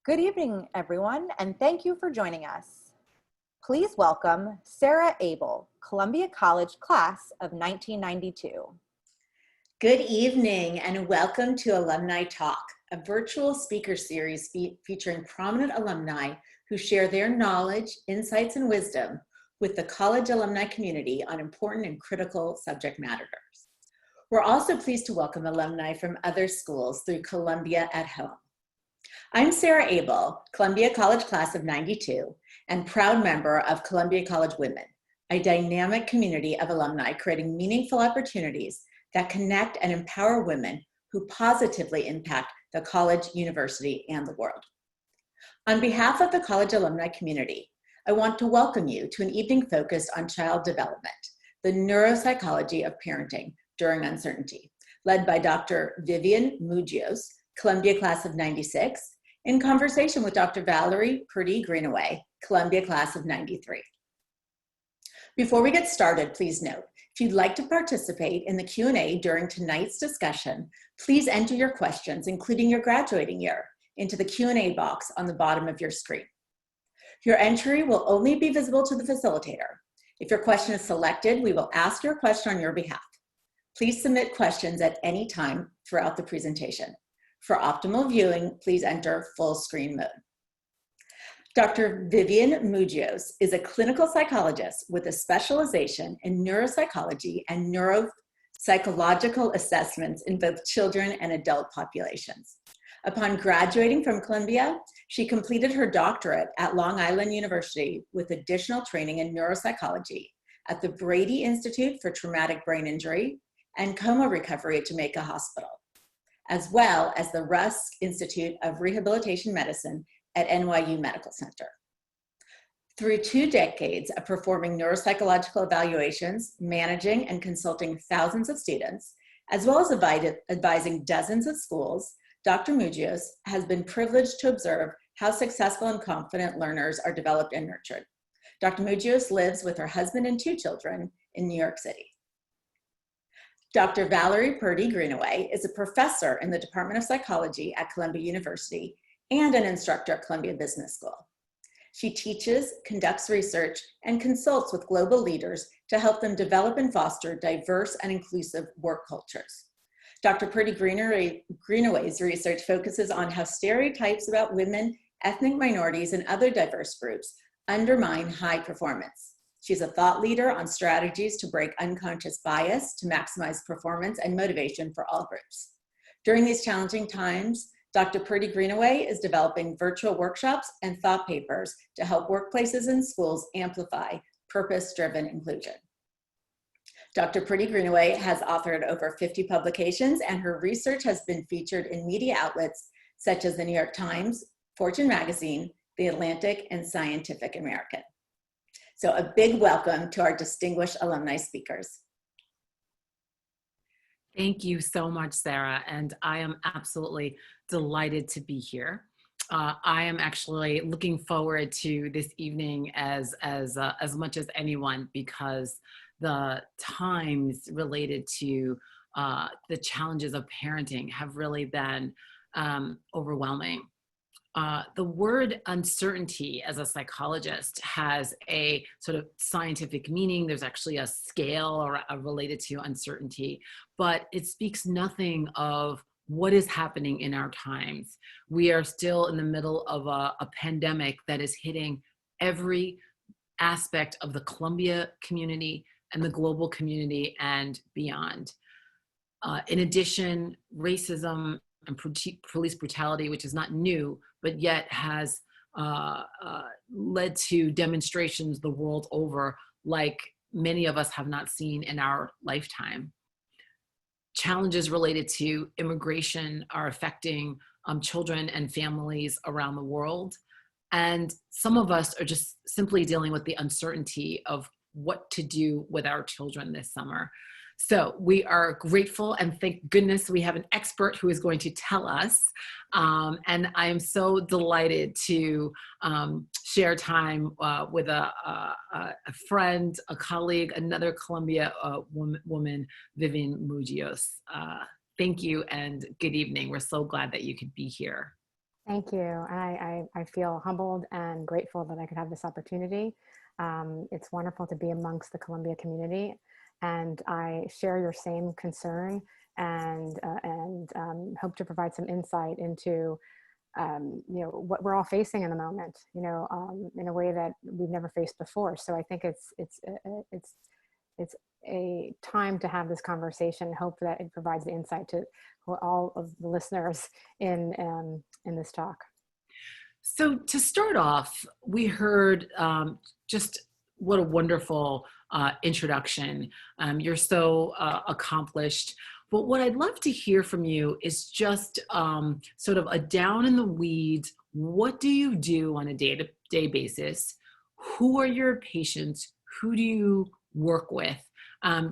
Good evening, everyone, and thank you for joining us. Please welcome Sarah Abel, Columbia College class of 1992. Good evening and welcome to AlumniTALK, a virtual speaker series featuring prominent alumni who share their knowledge, insights, and wisdom with the college alumni community on important and critical subject matters. We're also pleased to welcome alumni from other schools through Columbia at Home. I'm Sarah Abel, Columbia College class of 92, and proud member of Columbia College Women, a dynamic community of alumni creating meaningful opportunities that connect and empower women who positively impact the college, university, and the world. On behalf of the college alumni community, I want to welcome you to an evening focused on child development, the neuropsychology of parenting during uncertainty, led by Dr. Vivian Mougios, Columbia class of 96, in conversation with Dr. Valerie Purdie-Greenaway, Columbia class of 93. Before we get started, please note, if you'd like to participate in the Q&A during tonight's discussion, please enter your questions, including your graduating year, into the Q&A box on the bottom of your screen. Your entry will only be visible to the facilitator. If your question is selected, we will ask your question on your behalf. Please submit questions at any time throughout the presentation. For optimal viewing, please enter full screen mode. Dr. Vivian Mougios is a clinical psychologist with a specialization in neuropsychology and neuropsychological assessments in both children and adult populations. Upon graduating from Columbia, she completed her doctorate at Long Island University with additional training in neuropsychology at the Brady Institute for Traumatic Brain Injury and Coma Recovery at Jamaica Hospital, as well as the Rusk Institute of Rehabilitation Medicine at NYU Medical Center. Through 2 decades of performing neuropsychological evaluations, managing and consulting thousands of students, as well as advising dozens of schools, Dr. Mougios has been privileged to observe how successful and confident learners are developed and nurtured. Dr. Mougios lives with her husband and 2 children in New York City. Dr. Valerie Purdie-Greenaway is a professor in the Department of Psychology at Columbia University and an instructor at Columbia Business School. She teaches, conducts research, and consults with global leaders to help them develop and foster diverse and inclusive work cultures. Dr. Purdie-Greenaway's research focuses on how stereotypes about women, ethnic minorities, and other diverse groups undermine high performance. She's a thought leader on strategies to break unconscious bias to maximize performance and motivation for all groups. During these challenging times, Dr. Purdie-Greenaway is developing virtual workshops and thought papers to help workplaces and schools amplify purpose-driven inclusion. Dr. Purdie-Greenaway has authored over 50 publications, and her research has been featured in media outlets such as the New York Times, Fortune Magazine, The Atlantic, and Scientific American. So a big welcome to our distinguished alumni speakers. Thank you so much, Sarah, and I am absolutely delighted to be here. I am actually looking forward to this evening as much as anyone, because the times related to the challenges of parenting have really been overwhelming. The word uncertainty as a psychologist has a sort of scientific meaning. There's actually a scale related to uncertainty, but it speaks nothing of what is happening in our times. We are still in the middle of a pandemic that is hitting every aspect of the Columbia community and the global community and beyond. In addition, racism and police brutality, which is not new, but yet has led to demonstrations the world over like many of us have not seen in our lifetime. Challenges related to immigration are affecting children and families around the world. And some of us are just simply dealing with the uncertainty of what to do with our children this summer. So we are grateful, and thank goodness we have an expert who is going to tell us. And I am so delighted to share time with a friend, a colleague, another Columbia woman, Vivian Mougios. Thank you and good evening. We're so glad that you could be here. Thank you. I feel humbled and grateful that I could have this opportunity. It's wonderful to be amongst the Columbia community, and I share your same concern and hope to provide some insight into what we're all facing in the moment, in a way that we've never faced before. So I think it's a time to have this conversation. Hope that it provides the insight to all of the listeners in this talk. So to start off, we heard just what a wonderful introduction. You're so accomplished. But what I'd love to hear from you is just sort of a down in the weeds. What do you do on a day-to-day basis? Who are your patients? Who do you work with?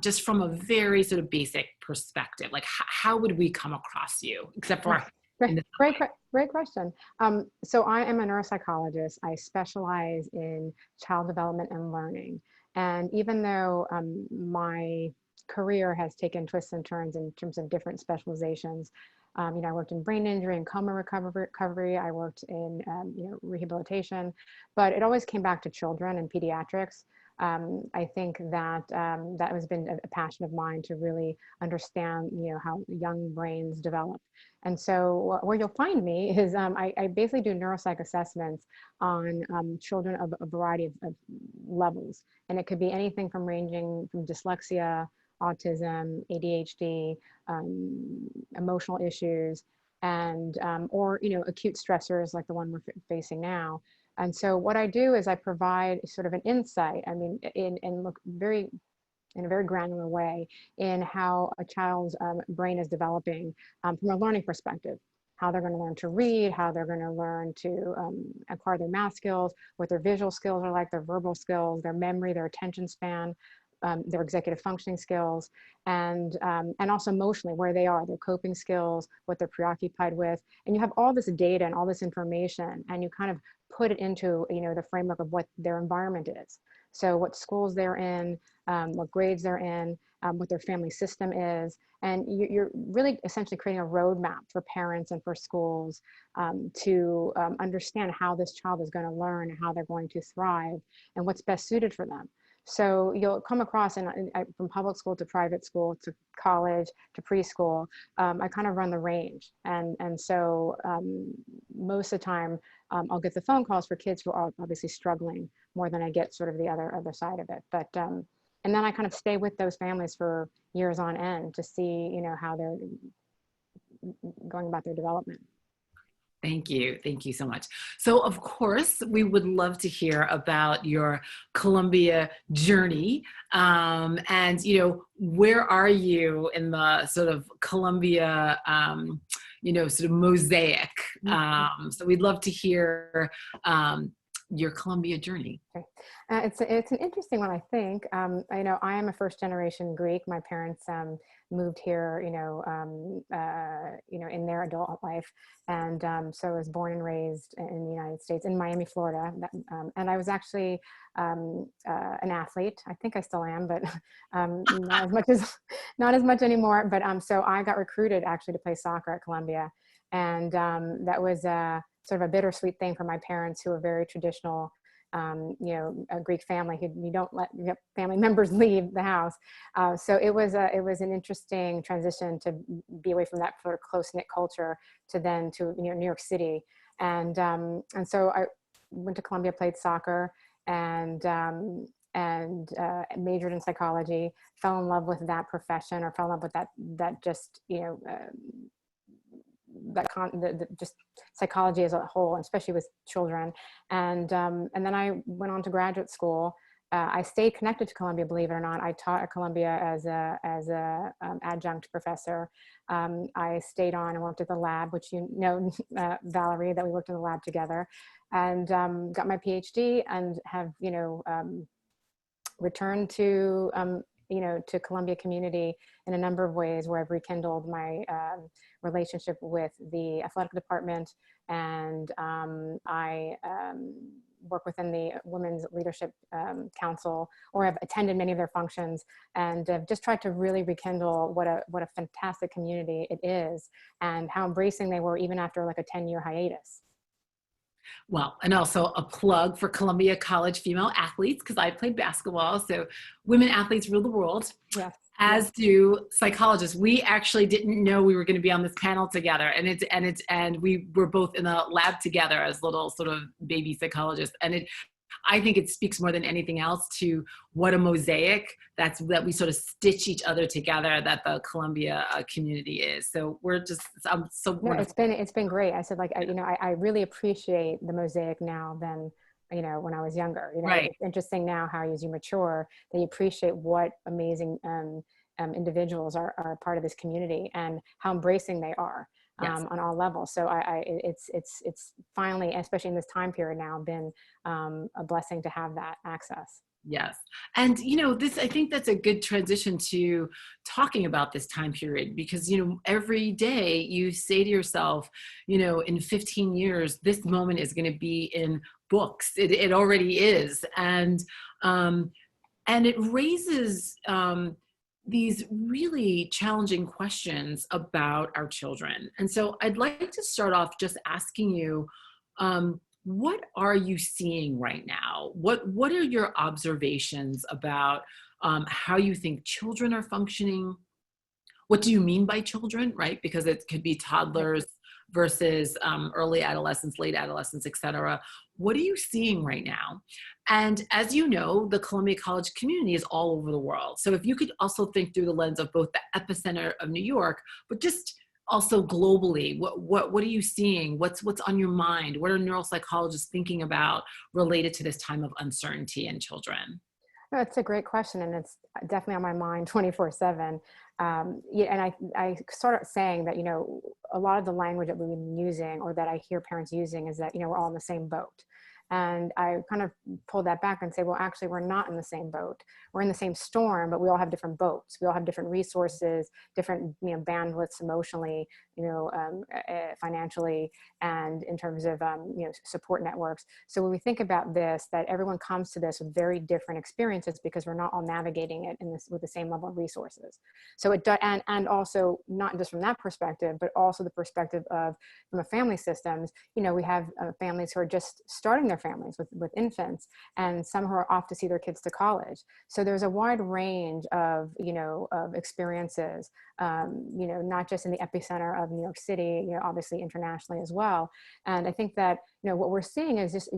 Just from a very sort of basic perspective, like how would we come across you, except for Great question. So I am a neuropsychologist. I specialize in child development and learning. And even though my career has taken twists and turns in terms of different specializations, I worked in brain injury and coma recovery. I worked in rehabilitation, but it always came back to children and pediatrics. I think that that has been a passion of mine to really understand, how young brains develop. And so where you'll find me is I basically do neuropsych assessments on children of a variety of levels. And it could be anything from ranging from dyslexia, autism, ADHD, emotional issues, and or acute stressors like the one we're facing now. And so what I do is I provide sort of an insight, and look in a very granular way in how a child's brain is developing from a learning perspective, how they're going to learn to read, how they're going to learn to acquire their math skills, what their visual skills are like, their verbal skills, their memory, their attention span, their executive functioning skills, and also emotionally where they are, their coping skills, what they're preoccupied with. And you have all this data and all this information, and you kind of put it into the framework of what their environment is. So what schools they're in, what grades they're in, what their family system is, and you're really essentially creating a roadmap for parents and for schools to understand how this child is going to learn, how they're going to thrive, and what's best suited for them. So you'll come across, from public school to private school to college to preschool, I kind of run the range. And so most of the time, I'll get the phone calls for kids who are obviously struggling more than I get sort of the other side of it. But and then I kind of stay with those families for years on end to see, how they're going about their development. Thank you. Thank you so much. So of course, we would love to hear about your Columbia journey. And, where are you in the sort of Columbia, sort of mosaic? So we'd love to hear your Columbia journey. Okay. It's an interesting one, I think. I know I am a first generation Greek. My parents moved here, in their adult life, and so I was born and raised in the United States, in Miami, Florida. And I was actually an athlete. I think I still am, but not as much anymore. But so I got recruited actually to play soccer at Columbia, and that was sort of a bittersweet thing for my parents, who were very traditional. A Greek family who you don't let family members leave the house. So it was an interesting transition to be away from that sort of close-knit culture to New York City. And so I went to Columbia, played soccer, and majored in psychology, fell in love with that profession, or fell in love with that just, just psychology as a whole, especially with children. And then I went on to graduate school. I stayed connected to Columbia, believe it or not. I taught at Columbia as a adjunct professor. I stayed on and worked at the lab, which Valerie, that we worked in the lab together, and got my PhD, and have returned to to Columbia community in a number of ways, where I've rekindled my relationship with the athletic department, and I work within the Women's Leadership Council, or have attended many of their functions, and have just tried to really rekindle what a fantastic community it is, and how embracing they were even after like a 10-year hiatus. Well, and also a plug for Columbia College female athletes, because I played basketball. So women athletes rule the world, Yes. as do psychologists. We actually didn't know we were going to be on this panel together, and we were both in a lab together as little sort of baby psychologists. And I think it speaks more than anything else to what a mosaic that we sort of stitch each other together, that the Columbia community is. So I'm so no, it's been great. I said, like, I really appreciate the mosaic now than, when I was younger. Right. It's interesting now how, as you mature, that you appreciate what amazing individuals are part of this community, and how embracing they are. Yes. On all levels. So it's finally, especially in this time period now, been a blessing to have that access. Yes. And, I think that's a good transition to talking about this time period, because, every day you say to yourself, in 15 years, this moment is going to be in books. It already is. And it raises, these really challenging questions about our children. And so I'd like to start off just asking you, what are you seeing right now? What are your observations about how you think children are functioning? What do you mean by children, right? Because it could be toddlers versus early adolescents, late adolescents, et cetera. What are you seeing right now? And as you know, the Columbia College community is all over the world. So if you could also think through the lens of both the epicenter of New York, but just also globally, what are you seeing? What's on your mind? What are neuropsychologists thinking about related to this time of uncertainty in children? No, it's a great question, and it's definitely on my mind 24/7. And I started saying that, a lot of the language that we've been using, or that I hear parents using, is that, we're all in the same boat. And I kind of pulled that back and say, well, actually, we're not in the same boat. We're in the same storm, but we all have different boats. We all have different resources, different, bandwidths emotionally, financially, and in terms of, support networks. So when we think about this, that everyone comes to this with very different experiences, because we're not all navigating it with the same level of resources. So and also not just from that perspective, but also the perspective of, from a family systems, we have families who are just starting their families with infants, and some who are off to see their kids to college. So there's a wide range of, of experiences, not just in the epicenter of New York City, obviously internationally as well. And I think that, what we're seeing is just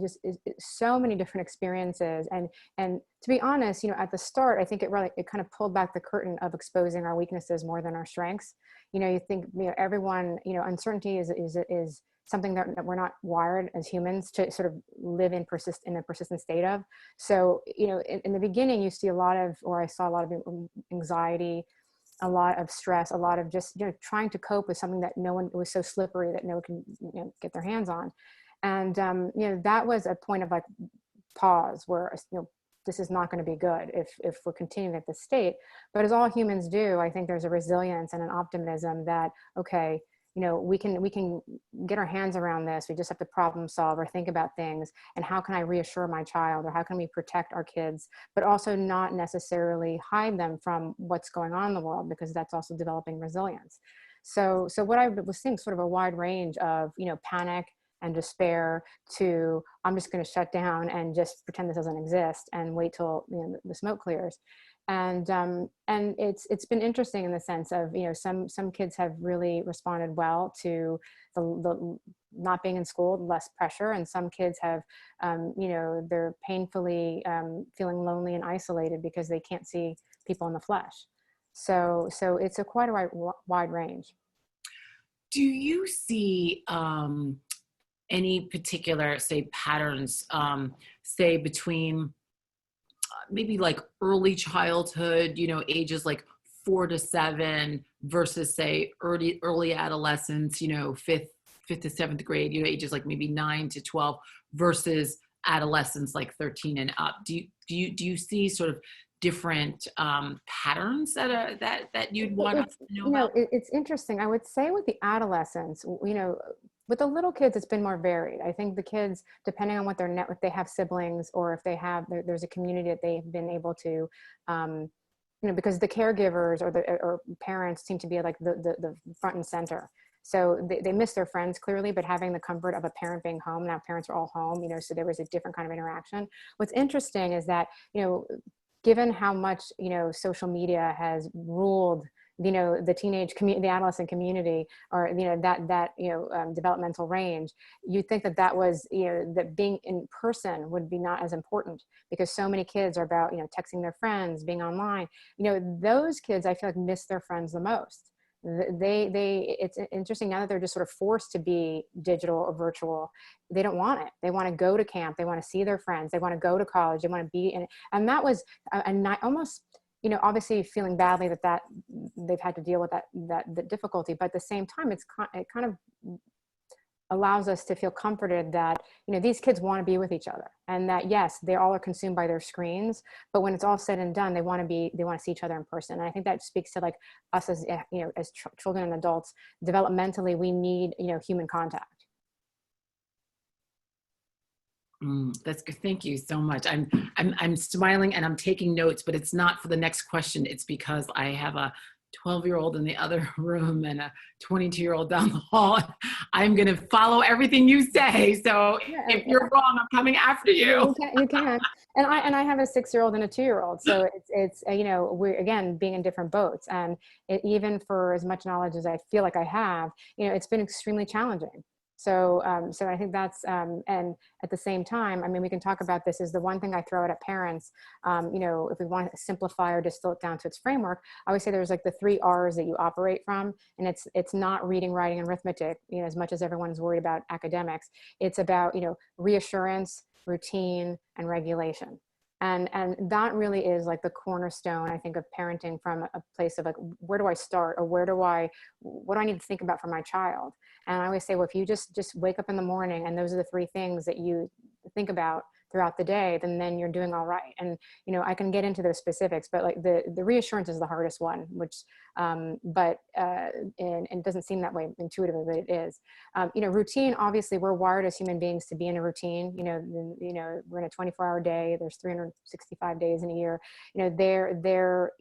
so many different experiences. And to be honest, at the start, I think it kind of pulled back the curtain of exposing our weaknesses more than our strengths. You think, everyone, uncertainty is something that we're not wired as humans to sort of live in a persistent state of. So, in the beginning, I saw a lot of anxiety, a lot of stress, a lot of just, trying to cope with something that it was so slippery that no one can, get their hands on. And, that was a point of like pause where, this is not going to be good if we're continuing at this state. But as all humans do, I think there's a resilience and an optimism that, okay, we can get our hands around this. We just have to problem solve or think about things. And how can I reassure my child, or how can we protect our kids, but also not necessarily hide them from what's going on in the world, because that's also developing resilience. So what I was seeing, sort of a wide range of, panic and despair, to I'm just going to shut down and just pretend this doesn't exist and wait till the smoke clears. And it's been interesting in the sense of, some kids have really responded well to the not being in school, less pressure, and some kids have, they're painfully feeling lonely and isolated because they can't see people in the flesh. So it's quite a wide range. Do you see any particular, say, patterns, say between maybe like early childhood, ages like 4 to 7 versus say early adolescence, fifth to 7th grade, ages like maybe 9 to 12 versus adolescents like 13 and up? Do you see sort of different patterns that you'd want us to know You know, about? it's interesting. I would say with the adolescents, you know, with the little kids, it's been more varied. I think the kids, depending on what their net, if they have siblings or if they have, there's a community that they've been able to, you know, because the caregivers or parents seem to be like the front and center. So they miss their friends clearly, but having the comfort of a parent being home, now parents are all home, you know, so there was a different kind of interaction. What's interesting is that, you know, given how much, you know, social media has ruled, you know, the teenage community, the adolescent community, or, you know, that you know, developmental range, you'd think that was, you know, that being in person would be not as important, because so many kids are about, you know, texting their friends, being online. You know, those kids, I feel like, miss their friends the most. It's interesting now that they're just sort of forced to be digital or virtual. They don't want it. They want to go to camp. They want to see their friends. They want to go to college. They want to be in it. And that was almost, you know, obviously feeling badly that they've had to deal with that difficulty, but at the same time, it kind of allows us to feel comforted that, you know, these kids want to be with each other, and that, yes, they all are consumed by their screens, but when it's all said and done, they want to see each other in person. And I think that speaks to like us as, you know, as children and adults, developmentally, we need, you know, human contact. That's good. Thank you so much. I'm smiling and I'm taking notes, but it's not for the next question. It's because I have a 12-year-old in the other room and a 22-year-old down the hall. I'm going to follow everything you say. So Yeah, if you're wrong, I'm coming after you. You can. And I have a 6-year-old and a 2-year-old. So it's you know, we're, again, being in different boats, and even for as much knowledge as I feel like I have, you know, it's been extremely challenging. So, so I think that's, and at the same time, I mean, we can talk about this, is the one thing I throw out at parents, you know, if we want to simplify or distill it down to its framework, I always say there's like the 3 R's that you operate from, and it's not reading, writing, and arithmetic, you know, as much as everyone's worried about academics. It's about, you know, reassurance, routine, and regulation. And that really is like the cornerstone, I think, of parenting from a place of like, where do I start, or what do I need to think about for my child? And I always say, well, if you just wake up in the morning and those are the 3 things that you think about throughout the day, then you're doing all right. And, you know, I can get into those specifics, but like the reassurance is the hardest one, which, and it doesn't seem that way intuitively, but it is. You know, routine, obviously we're wired as human beings to be in a routine. You know, we're in a 24-hour day, there's 365 days in a year. You know, their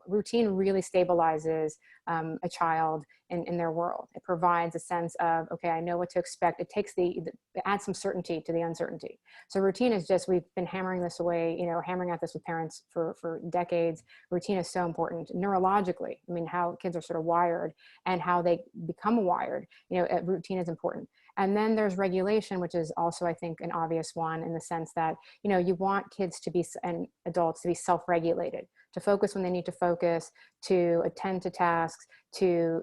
routine really stabilizes a child in their world. It provides a sense of, okay, I know what to expect. It takes it adds some certainty to the uncertainty. So routine is just, we've been hammering this away, you know, hammering at this with parents for decades. Routine is so important neurologically. I mean, how kids are sort of wired and how they become wired, you know, routine is important. And then there's regulation, which is also, I think, an obvious one, in the sense that, you know, you want kids to be, and adults to be self-regulated, to focus when they need to focus, to attend to tasks, to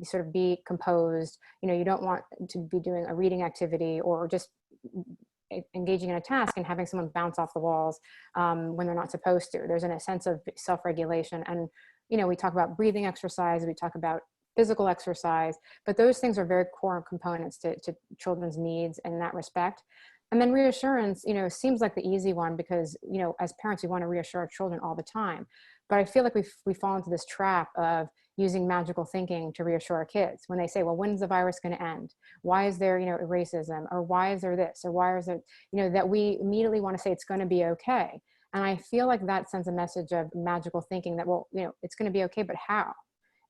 sort of be composed. You know, you don't want to be doing a reading activity or just engaging in a task and having someone bounce off the walls when they're not supposed to. There's a sense of self-regulation. And, you know, we talk about breathing exercise, we talk about physical exercise, but those things are very core components to children's needs in that respect. And then reassurance, you know, seems like the easy one, because, you know, as parents, we want to reassure our children all the time. But I feel like we fall into this trap of using magical thinking to reassure our kids when they say, well, when's the virus going to end? Why is there, you know, racism? Or why is there this? Or why is there, you know, that we immediately want to say it's going to be okay. And I feel like that sends a message of magical thinking that, well, you know, it's going to be okay, but how?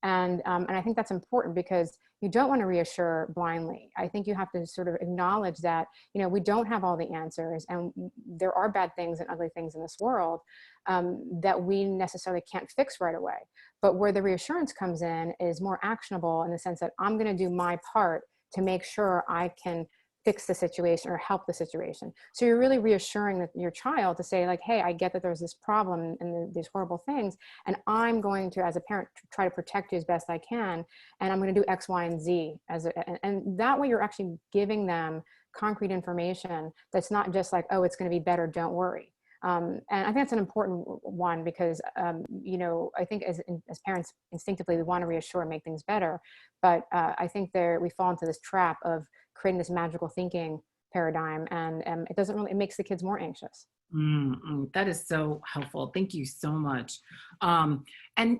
And I think that's important, because you don't want to reassure blindly. I think you have to sort of acknowledge that, you know, we don't have all the answers, and there are bad things and ugly things in this world that we necessarily can't fix right away. But where the reassurance comes in is more actionable, in the sense that I'm going to do my part to make sure I can fix the situation or help the situation. So you're really reassuring your child to say, like, hey, I get that there's this problem and these horrible things, and I'm going to, as a parent, try to protect you as best I can, and I'm going to do X, Y, and Z. And that way you're actually giving them concrete information that's not just like, oh, it's going to be better, don't worry. And I think that's an important one, because, you know, I think as parents, instinctively, we want to reassure and make things better. But I think we fall into this trap of creating this magical thinking paradigm, and it doesn't really, it makes the kids more anxious. That is so helpful. Thank you so much. And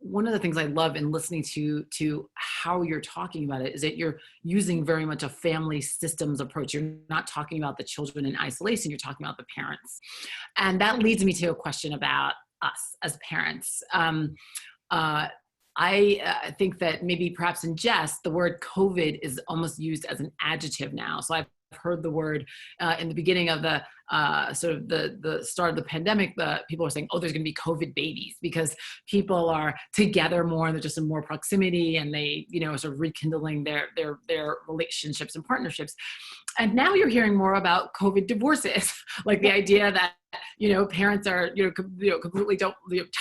one of the things I love in listening to how you're talking about it is that you're using very much a family systems approach. You're not talking about the children in isolation, you're talking about the parents. And that leads me to a question about us as parents. I think that maybe perhaps in jest, the word COVID is almost used as an adjective now. So I've heard the word in the beginning of the sort of the start of the pandemic, people are saying, oh, there's going to be COVID babies because people are together more and they're just in more proximity, and they, sort of rekindling their relationships and partnerships. And now you're hearing more about COVID divorces, like the idea that, parents are, completely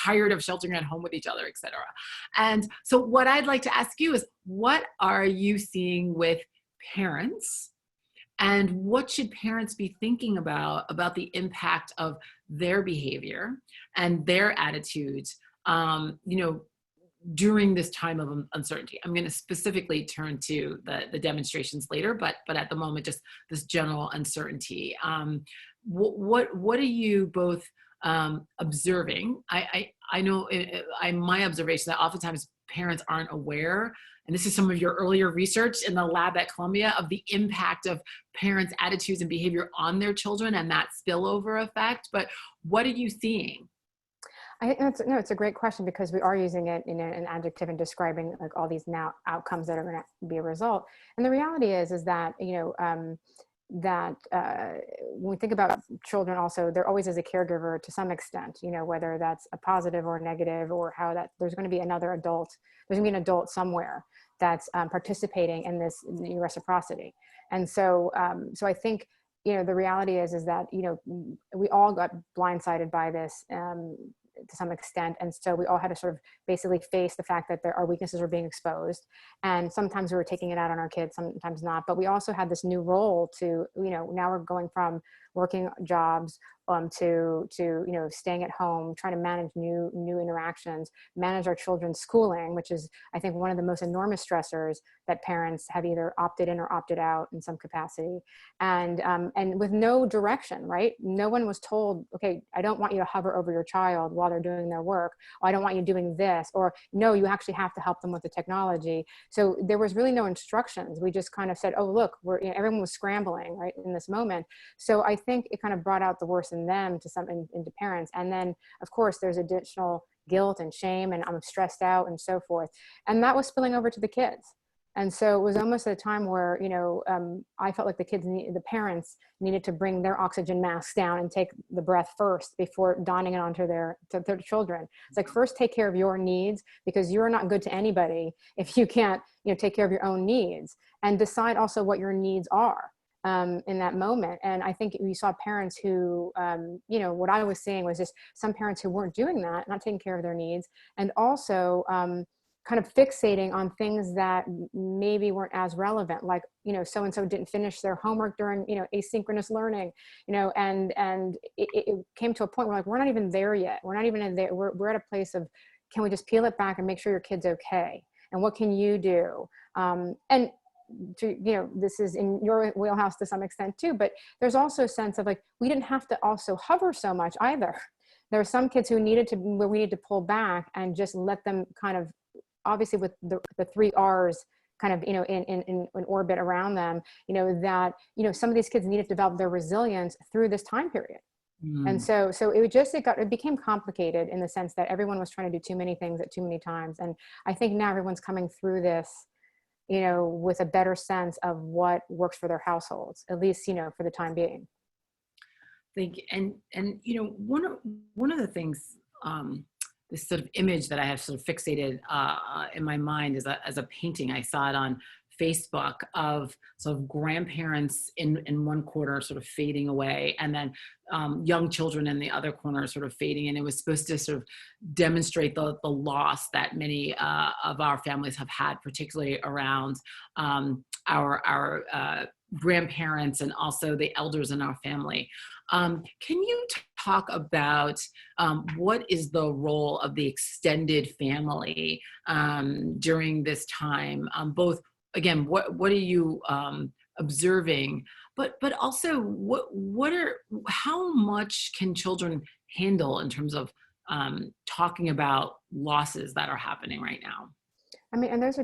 tired of sheltering at home with each other, et cetera. And so what I'd like to ask you is, what are you seeing with parents? And what should parents be thinking about the impact of their behavior and their attitudes, during this time of uncertainty? I'm going to specifically turn to the demonstrations later, but at the moment, just this general uncertainty. What are you both observing? I know my observation that oftentimes parents aren't aware, and this is some of your earlier research in the lab at Columbia, of the impact of parents' attitudes and behavior on their children and that spillover effect. But what are you seeing? I think it's a great question, because we are using it in an adjective and describing like all these now outcomes that are going to be a result. And the reality is that, when we think about children also, there always is a caregiver to some extent, whether that's a positive or negative, or how that there's going to be another adult, there's going to be an adult somewhere that's participating in this reciprocity. And so, I think, the reality is that, we all got blindsided by this, to some extent. And so we all had to sort of basically face the fact that our weaknesses are being exposed. And sometimes we were taking it out on our kids, sometimes not. But we also had this new role to, now we're going from working jobs to staying at home, trying to manage new interactions, manage our children's schooling, which is, I think, one of the most enormous stressors that parents have either opted in or opted out in some capacity, and with no direction, right? No one was told, okay, I don't want you to hover over your child while they're doing their work, or I don't want you doing this, or no, you actually have to help them with the technology. So there was really no instructions. We just kind of said, oh, look, everyone was scrambling, right, in this moment. So I think it kind of brought out the worst in them into parents. And then, of course, there's additional guilt and shame, and I'm stressed out and so forth. And that was spilling over to the kids. And so it was almost at a time where, I felt like the parents needed to bring their oxygen masks down and take the breath first before donning it onto their children. It's like, first take care of your needs, because you're not good to anybody if you can't, take care of your own needs, and decide also what your needs are. In that moment. And I think we saw parents who, what I was seeing was just some parents who weren't doing that, not taking care of their needs, and also kind of fixating on things that maybe weren't as relevant, like, so-and-so didn't finish their homework during, asynchronous learning, and it came to a point where, like, we're not even there yet. We're not even in there. We're at a place of, can we just peel it back and make sure your kid's okay? And what can you do? And this is in your wheelhouse to some extent too, but there's also a sense of, like, we didn't have to also hover so much either. There are some kids where we need to pull back and just let them kind of, obviously with the 3 R's kind of, in orbit around them, that, some of these kids needed to develop their resilience through this time period. And so it became complicated in the sense that everyone was trying to do too many things at too many times. And I think now everyone's coming through this, with a better sense of what works for their households, at least, for the time being. Thank you. And one of the things, this sort of image that I have sort of fixated in my mind is as a painting. I saw it on Facebook of sort of grandparents in one corner sort of fading away, and then young children in the other corner sort of fading. And it was supposed to sort of demonstrate the loss that many of our families have had, particularly around our grandparents and also the elders in our family. Can you talk about what is the role of the extended family during this time? Both, again, what are you observing but also how much can children handle in terms of talking about losses that are happening right now? I mean, and those are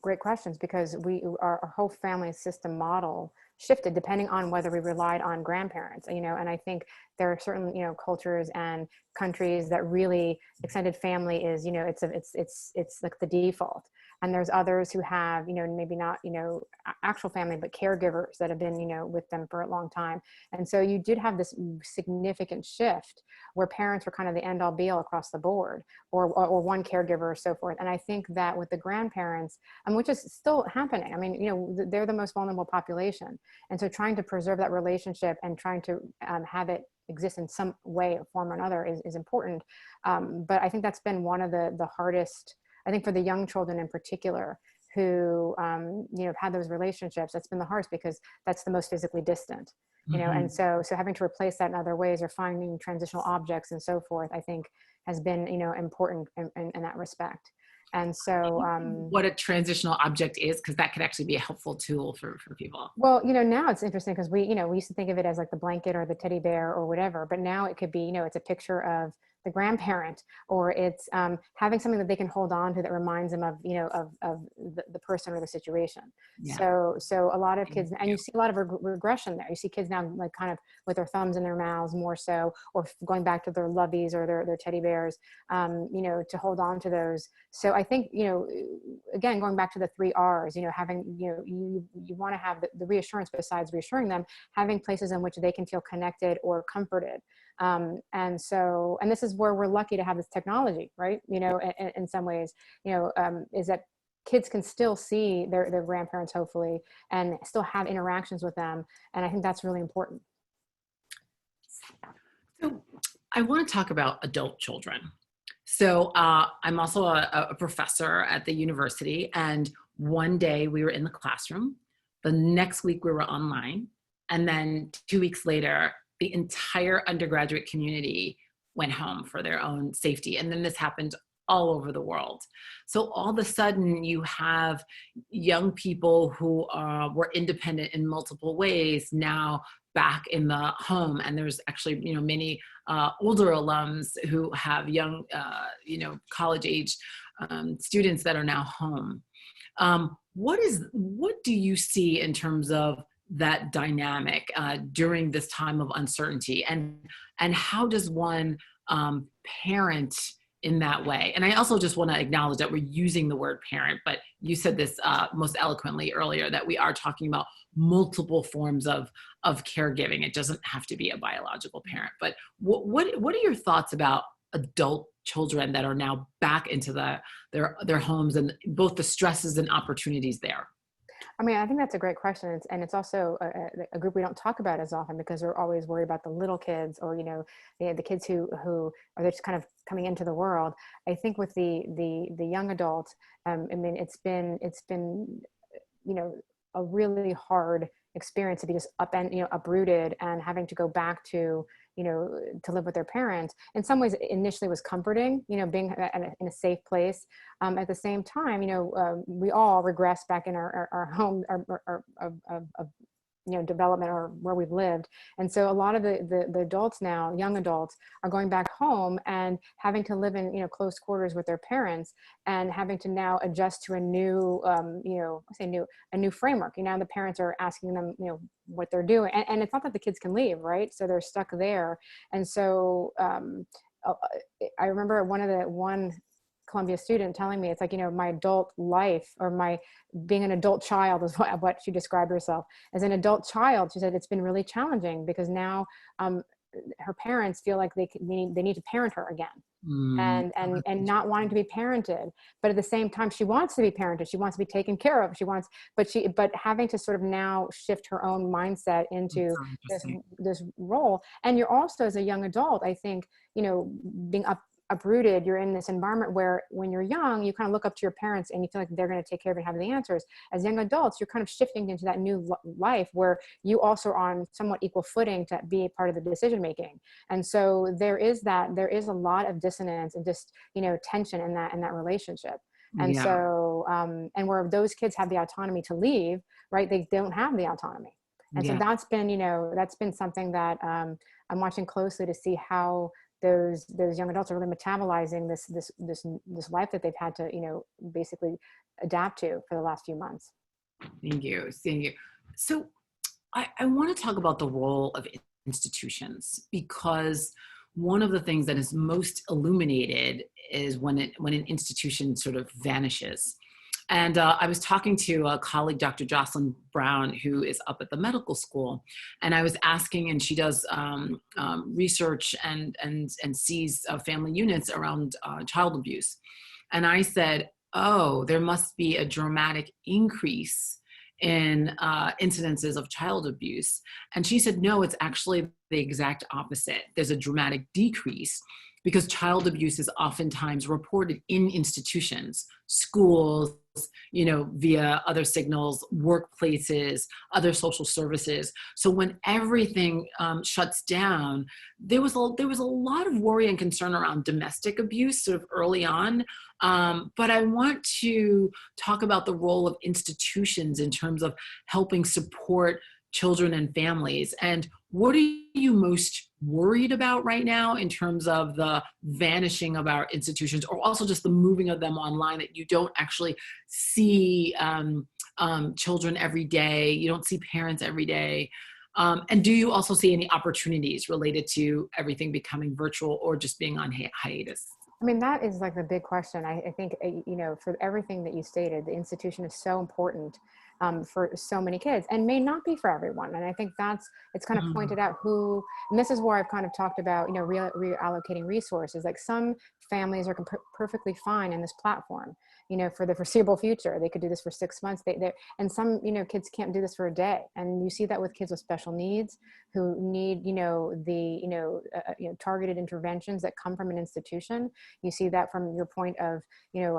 great questions, because our whole family system model shifted depending on whether we relied on grandparents, and I think there are certain, cultures and countries that really extended family is, it's like the default. And there's others who have, maybe not, actual family, but caregivers that have been, with them for a long time. And so you did have this significant shift where parents were kind of the end all be all across the board, or one caregiver or so forth. And I think that with the grandparents, which is still happening, I mean, they're the most vulnerable population. And so trying to preserve that relationship and trying to have it exist in some way, form or another is important. But I think that's been one of the hardest, I think, for the young children in particular who, have had those relationships. That's been the hardest, because that's the most physically distant, and so having to replace that in other ways, or finding transitional objects and so forth, I think has been, important in that respect. And so what a transitional object is, because that could actually be a helpful tool for people. Well, now it's interesting, because we used to think of it as like the blanket or the teddy bear or whatever, but now it could be, it's a picture of the grandparent, or it's having something that they can hold on to that reminds them of, of the person or the situation. Yeah. So a lot of kids, and you see a lot of regression there. You see kids now like kind of with their thumbs in their mouths more so, or going back to their loveys or their teddy bears, to hold on to those. So I think, again, going back to the 3 R's, having, you want to have the reassurance, besides reassuring them, having places in which they can feel connected or comforted. And this is where we're lucky to have this technology, right? In some ways, is that kids can still see their grandparents, hopefully, and still have interactions with them. And I think that's really important. So I want to talk about adult children. So I'm also a professor at the university, and one day we were in the classroom, the next week we were online, and then 2 weeks later, the entire undergraduate community went home for their own safety. And then this happened all over the world. So all of a sudden you have young people who were independent in multiple ways now back in the home. And there's actually, many older alums who have young, college age students that are now home. What do you see in terms of that dynamic during this time of uncertainty, and how does one parent in that way? And I also just want to acknowledge that we're using the word parent, but you said this most eloquently earlier, that we are talking about multiple forms of caregiving. It doesn't have to be a biological parent. But what are your thoughts about adult children that are now back into their homes, and both the stresses and opportunities there? I mean, I think that's a great question. And it's also a group we don't talk about as often, because we're always worried about the little kids, or, the kids who are just kind of coming into the world. I think with the young adults, I mean, it's been, a really hard experience to be just uprooted and having to go back to, to live with their parents. In some ways, initially was comforting, being in a safe place. At the same time, we all regress back in our home, development, or where we've lived. And so a lot of the adults now, young adults, are going back home and having to live in, close quarters with their parents, and having to now adjust to a new, a new framework. Now the parents are asking them, what they're doing. And it's not that the kids can leave, right? So they're stuck there. And so I remember one Columbia student telling me, it's like, my adult life, or my being an adult child, is what she described herself as. An adult child, she said, it's been really challenging, because now her parents feel like they need to parent her again. And not wanting to be parented, but at the same time she wants to be parented, she wants to be taken care of, but having to sort of now shift her own mindset into this role. And you're also, as a young adult, I think, being uprooted, you're in this environment where, when you're young, you kind of look up to your parents and you feel like they're going to take care of you and have the answers. As young adults, you're kind of shifting into that new life where you also are on somewhat equal footing to be a part of the decision making. And so there is a lot of dissonance and just, tension in that relationship. And so, and where those kids have the autonomy to leave, right, they don't have the autonomy. And so Yeah. that's been, that's been something that I'm watching closely to see how those young adults are really metabolizing this life that they've had to, basically adapt to for the last few months. Thank you. Thank you. So I want to talk about the role of institutions, because one of the things that is most illuminated is when an institution sort of vanishes. And I was talking to a colleague, Dr. Jocelyn Brown, who is up at the medical school, and I was asking, and she does research and sees family units around child abuse. And I said, oh, there must be a dramatic increase in incidences of child abuse. And she said, no, it's actually the exact opposite. There's a dramatic decrease because child abuse is oftentimes reported in institutions, schools, via other signals, workplaces, other social services. So when everything shuts down, there was a lot of worry and concern around domestic abuse sort of early on. But I want to talk about the role of institutions in terms of helping support children and families. And what are you most worried about right now in terms of the vanishing of our institutions, or also just the moving of them online, that you don't actually see children every day, you don't see parents every day? And do you also see any opportunities related to everything becoming virtual or just being on hiatus? I mean, that is like the big question. I think, for everything that you stated, the institution is so important for so many kids, and may not be for everyone. And I think it's kind of pointed out and this is where I've kind of talked about, reallocating resources. Like some families are perfectly fine in this platform, for the foreseeable future. They could do this for 6 months. And some, kids can't do this for a day. And you see that with kids with special needs who need, targeted interventions that come from an institution. You see that from your point of,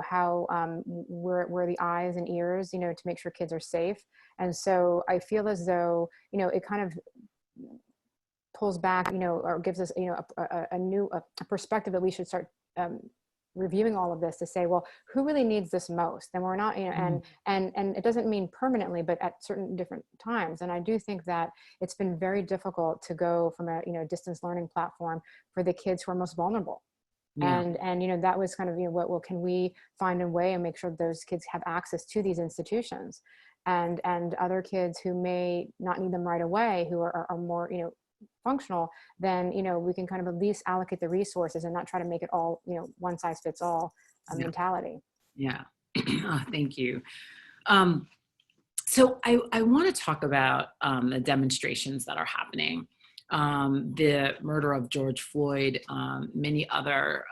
how we're the eyes and ears, to make sure kids are safe. And so I feel as though, it kind of pulls back, or gives us, a new perspective that we should start reviewing all of this to say, well, who really needs this most? And we're not, and it doesn't mean permanently, but at certain different times. And I do think that it's been very difficult to go from a, distance learning platform for the kids who are most vulnerable. Yeah. And that was kind of, what can we find a way and make sure those kids have access to these institutions, and other kids who may not need them right away, who are more, functional, then, we can kind of at least allocate the resources and not try to make it all, one size fits all mentality. Yeah. Oh, thank you. So I want to talk about the demonstrations that are happening. The murder of George Floyd, many other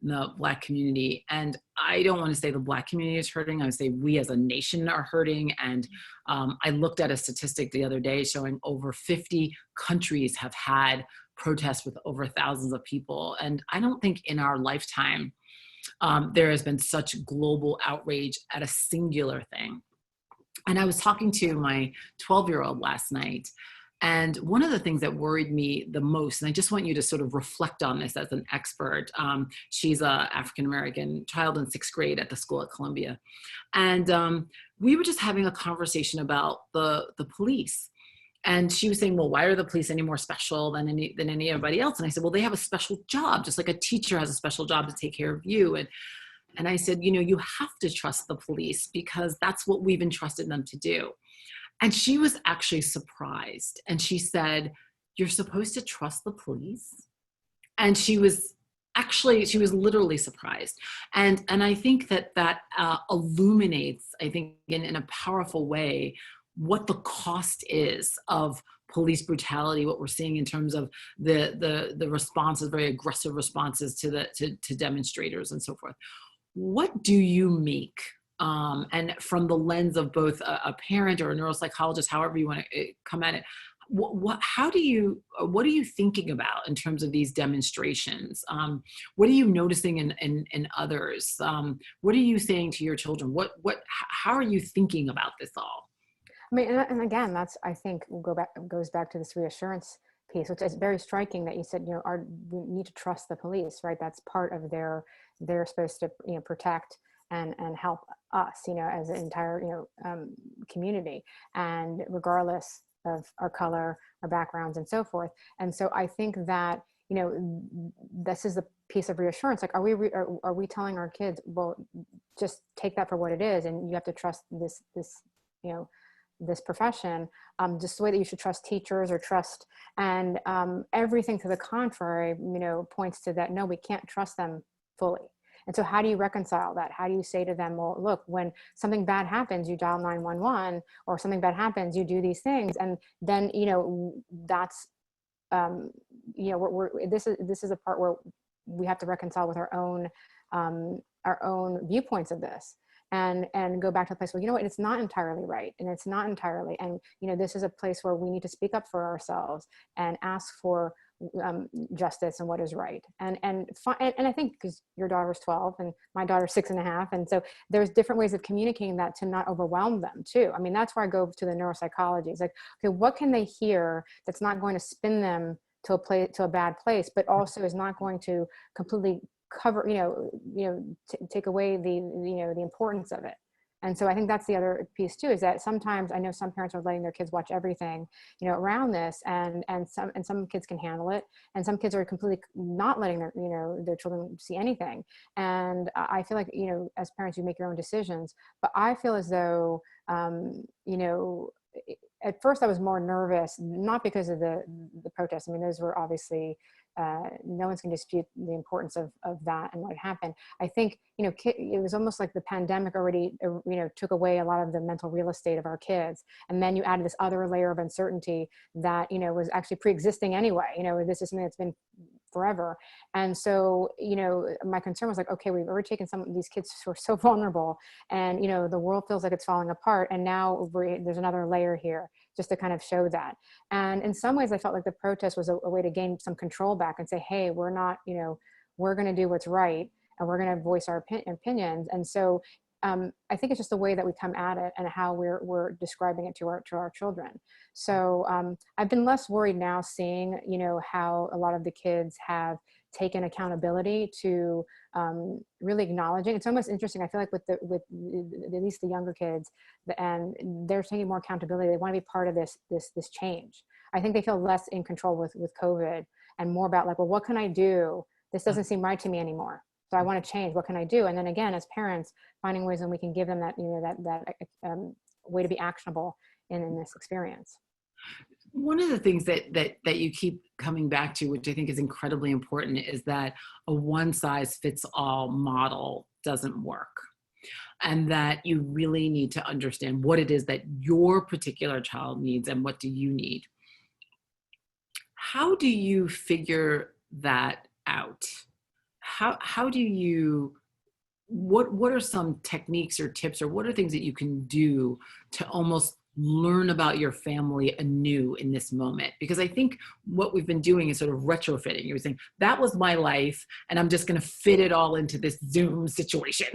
in the Black community. And I don't want to say the Black community is hurting. I would say we as a nation are hurting. And I looked at a statistic the other day showing over 50 countries have had protests with over thousands of people. And I don't think in our lifetime there has been such global outrage at a singular thing. And I was talking to my 12-year-old last night. And one of the things that worried me the most, and I just want you to sort of reflect on this as an expert. She's an African-American child in 6th grade at the school at Columbia. And we were just having a conversation about the police. And she was saying, well, why are the police any more special than anybody else? And I said, well, they have a special job, just like a teacher has a special job to take care of you. And I said, you have to trust the police because that's what we've entrusted them to do. And she was actually surprised. And she said, you're supposed to trust the police? And she was literally surprised. And I think that illuminates, I think in a powerful way, what the cost is of police brutality, what we're seeing in terms of the responses, very aggressive responses to demonstrators and so forth. What do you make? And from the lens of both a parent or a neuropsychologist, however you want to come at it, what are you thinking about in terms of these demonstrations? What are you noticing in others? What are you saying to your children? How are you thinking about this all? I mean, and again, I think goes back to this reassurance piece, which is very striking that you said, we need to trust the police, right? That's part of they're supposed to, protect and help us, as an entire, community. And regardless of our color, our backgrounds, and so forth. And so I think that, you know, this is a piece of reassurance. Like, are we telling our kids, well, just take that for what it is, and you have to trust this, you know, this profession, just the way that you should trust teachers or trust, and everything to the contrary, you know, points to that, no, we can't trust them fully. And so how do you reconcile that? How do you say to them, well, look, when something bad happens, you dial 911, or something bad happens, you do these things. And then, you know, that's, you know, this is a part where we have to reconcile with our own viewpoints of this, and go back to the place where, you know what, it's not entirely right. And it's not entirely, and, you know, this is a place where we need to speak up for ourselves and ask for justice and what is right. And I think, because your daughter's 12 and my daughter's 6.5. And so there's different ways of communicating that to not overwhelm them too. I mean, that's where I go to the neuropsychology. It's like, okay, what can they hear that's not going to spin them to a bad place, but also is not going to completely cover, take away the importance of it. And so I think that's the other piece too, is that sometimes I know some parents are letting their kids watch everything, you know, around this, and some kids can handle it, and some kids are completely not letting their children see anything. And I feel like, you know, as parents, you make your own decisions, but I feel as though, at first I was more nervous, not because of the protests. I mean, those were obviously, no one's going to dispute the importance of that and what happened. I think, you know, it was almost like the pandemic already, you know, took away a lot of the mental real estate of our kids. And then you added this other layer of uncertainty that, you know, was actually pre-existing anyway. You know, this is something that's been forever. And so, you know, my concern was like, okay, we've already taken some of these kids who are so vulnerable, and, you know, the world feels like it's falling apart. And now there's another layer here just to kind of show that. And in some ways I felt like the protest was a way to gain some control back and say, hey, we're not, you know, we're going to do what's right, and we're going to voice our opinions. And so I think it's just the way that we come at it and how we're describing it to our children. So I've been less worried now, seeing, you know, how a lot of the kids have taken accountability to really acknowledging. It's almost interesting. I feel like with at least the younger kids, and they're taking more accountability. They want to be part of this change. I think they feel less in control with COVID, and more about like, well, what can I do? This doesn't seem right to me anymore. So I want to change. What can I do? And then again, as parents, finding ways when we can give them that, you know, that way to be actionable in this experience. One of the things that you keep coming back to, which I think is incredibly important, is that a one-size-fits-all model doesn't work. And that you really need to understand what it is that your particular child needs and what do you need. How do you figure that out? How do you, what are some techniques or tips, or what are things that you can do to almost learn about your family anew in this moment? Because I think what we've been doing is sort of retrofitting. You're saying, that was my life, and I'm just going to fit it all into this Zoom situation,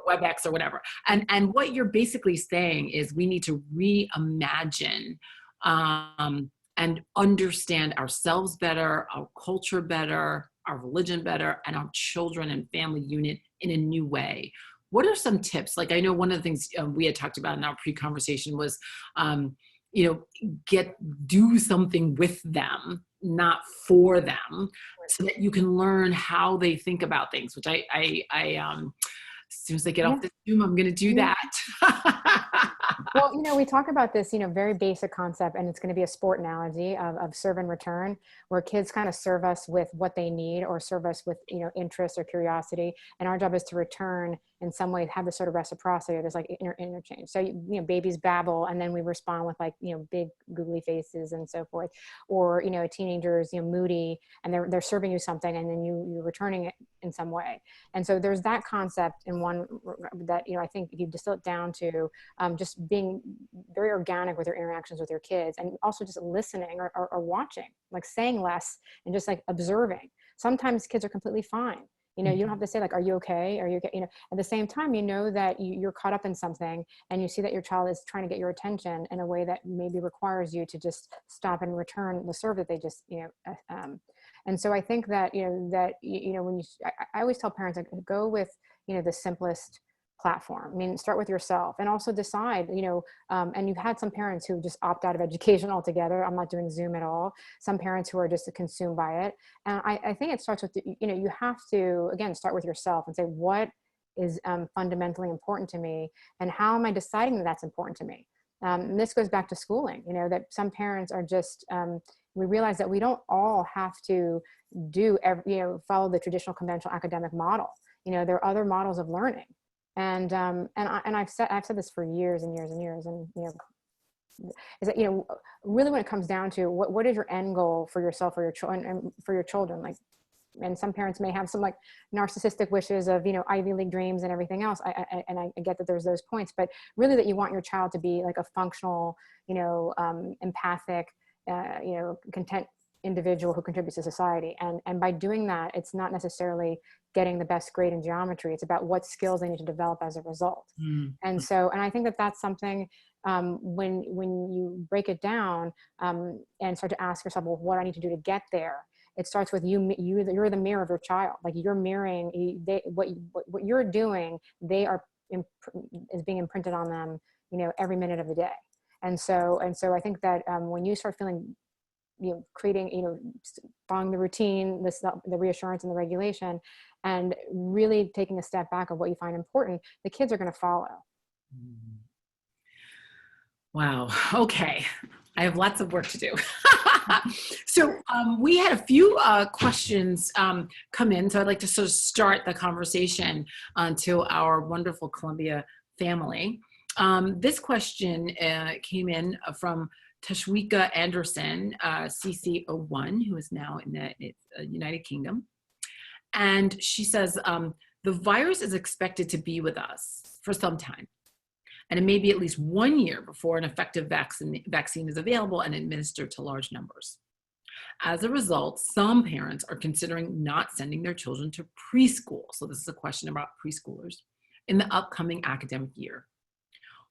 WebEx or whatever. And what you're basically saying is we need to reimagine and understand ourselves better, our culture better, our religion better, and our children and family unit in a new way. What are some tips? Like, I know one of the things we had talked about in our pre-conversation was, you know, do something with them, not for them, so that you can learn how they think about things, which I as soon as I get off the Zoom, I'm going to do that. Well, you know, we talk about this, you know, very basic concept, and it's going to be a sport analogy of serve and return, where kids kind of serve us with what they need, or serve us with, you know, interest or curiosity. And our job is to return in some way, have this sort of reciprocity, or this like interchange. So, you know, babies babble, and then we respond with like, you know, big googly faces and so forth. Or, you know, teenagers, you know, moody, and they're serving you something, and then you're returning it in some way. And so there's that concept in one that, you know, I think if you distill it down to just being very organic with your interactions with your kids, and also just listening or watching, like saying less and just like observing. Sometimes kids are completely fine. You know, you don't have to say like, are you okay? Are you okay? You know, at the same time, you know that you're caught up in something, and you see that your child is trying to get your attention in a way that maybe requires you to just stop and return the serve that they just, you know, and so I think that, when I always tell parents, like, go with, you know, the simplest platform. I mean, start with yourself, and also decide, and you've had some parents who just opt out of education altogether. I'm not doing Zoom at all. Some parents who are just consumed by it. And I think it starts with, you have to, again, start with yourself and say, what is fundamentally important to me, and how am I deciding that that's important to me? And this goes back to schooling, that some parents are just, we realize that we don't all have to follow the traditional conventional academic model. There are other models of learning. And I've said this for years and years and years. And, is that, really when it comes down to what is your end goal for yourself or your children, and for your children, like, and some parents may have some like narcissistic wishes of, Ivy League dreams and everything else. I get that there's those points, but really that you want your child to be like a functional, empathic, content individual who contributes to society. And by doing that, it's not necessarily getting the best grade in geometry. It's about what skills they need to develop as a result. And I think that that's something, when you break it down, and start to ask yourself, well, what I need to do to get there? It starts with you're the mirror of your child. Like, you're mirroring what you're doing. Is being imprinted on them, every minute of the day. And so I think that when you start feeling, creating, following the routine, the reassurance and the regulation, and really taking a step back of what you find important, the kids are going to follow. Wow. Okay. I have lots of work to do. So we had a few questions come in. So I'd like to sort of start the conversation to our wonderful Columbia family. This question came in from Tashwika Anderson, CC'93, who is now in the United Kingdom. And she says, the virus is expected to be with us for some time. And it may be at least 1 year before an effective vaccine is available and administered to large numbers. As a result, some parents are considering not sending their children to preschool. So this is a question about preschoolers in the upcoming academic year.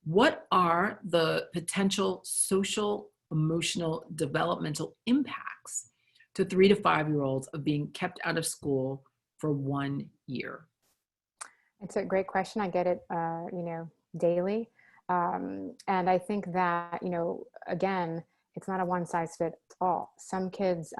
What are the potential social, emotional, developmental impacts to 3 to 5-year-olds of being kept out of school for 1 year? It's a great question. I get it, daily. And I think that, again, it's not a one size fits all. Some kids,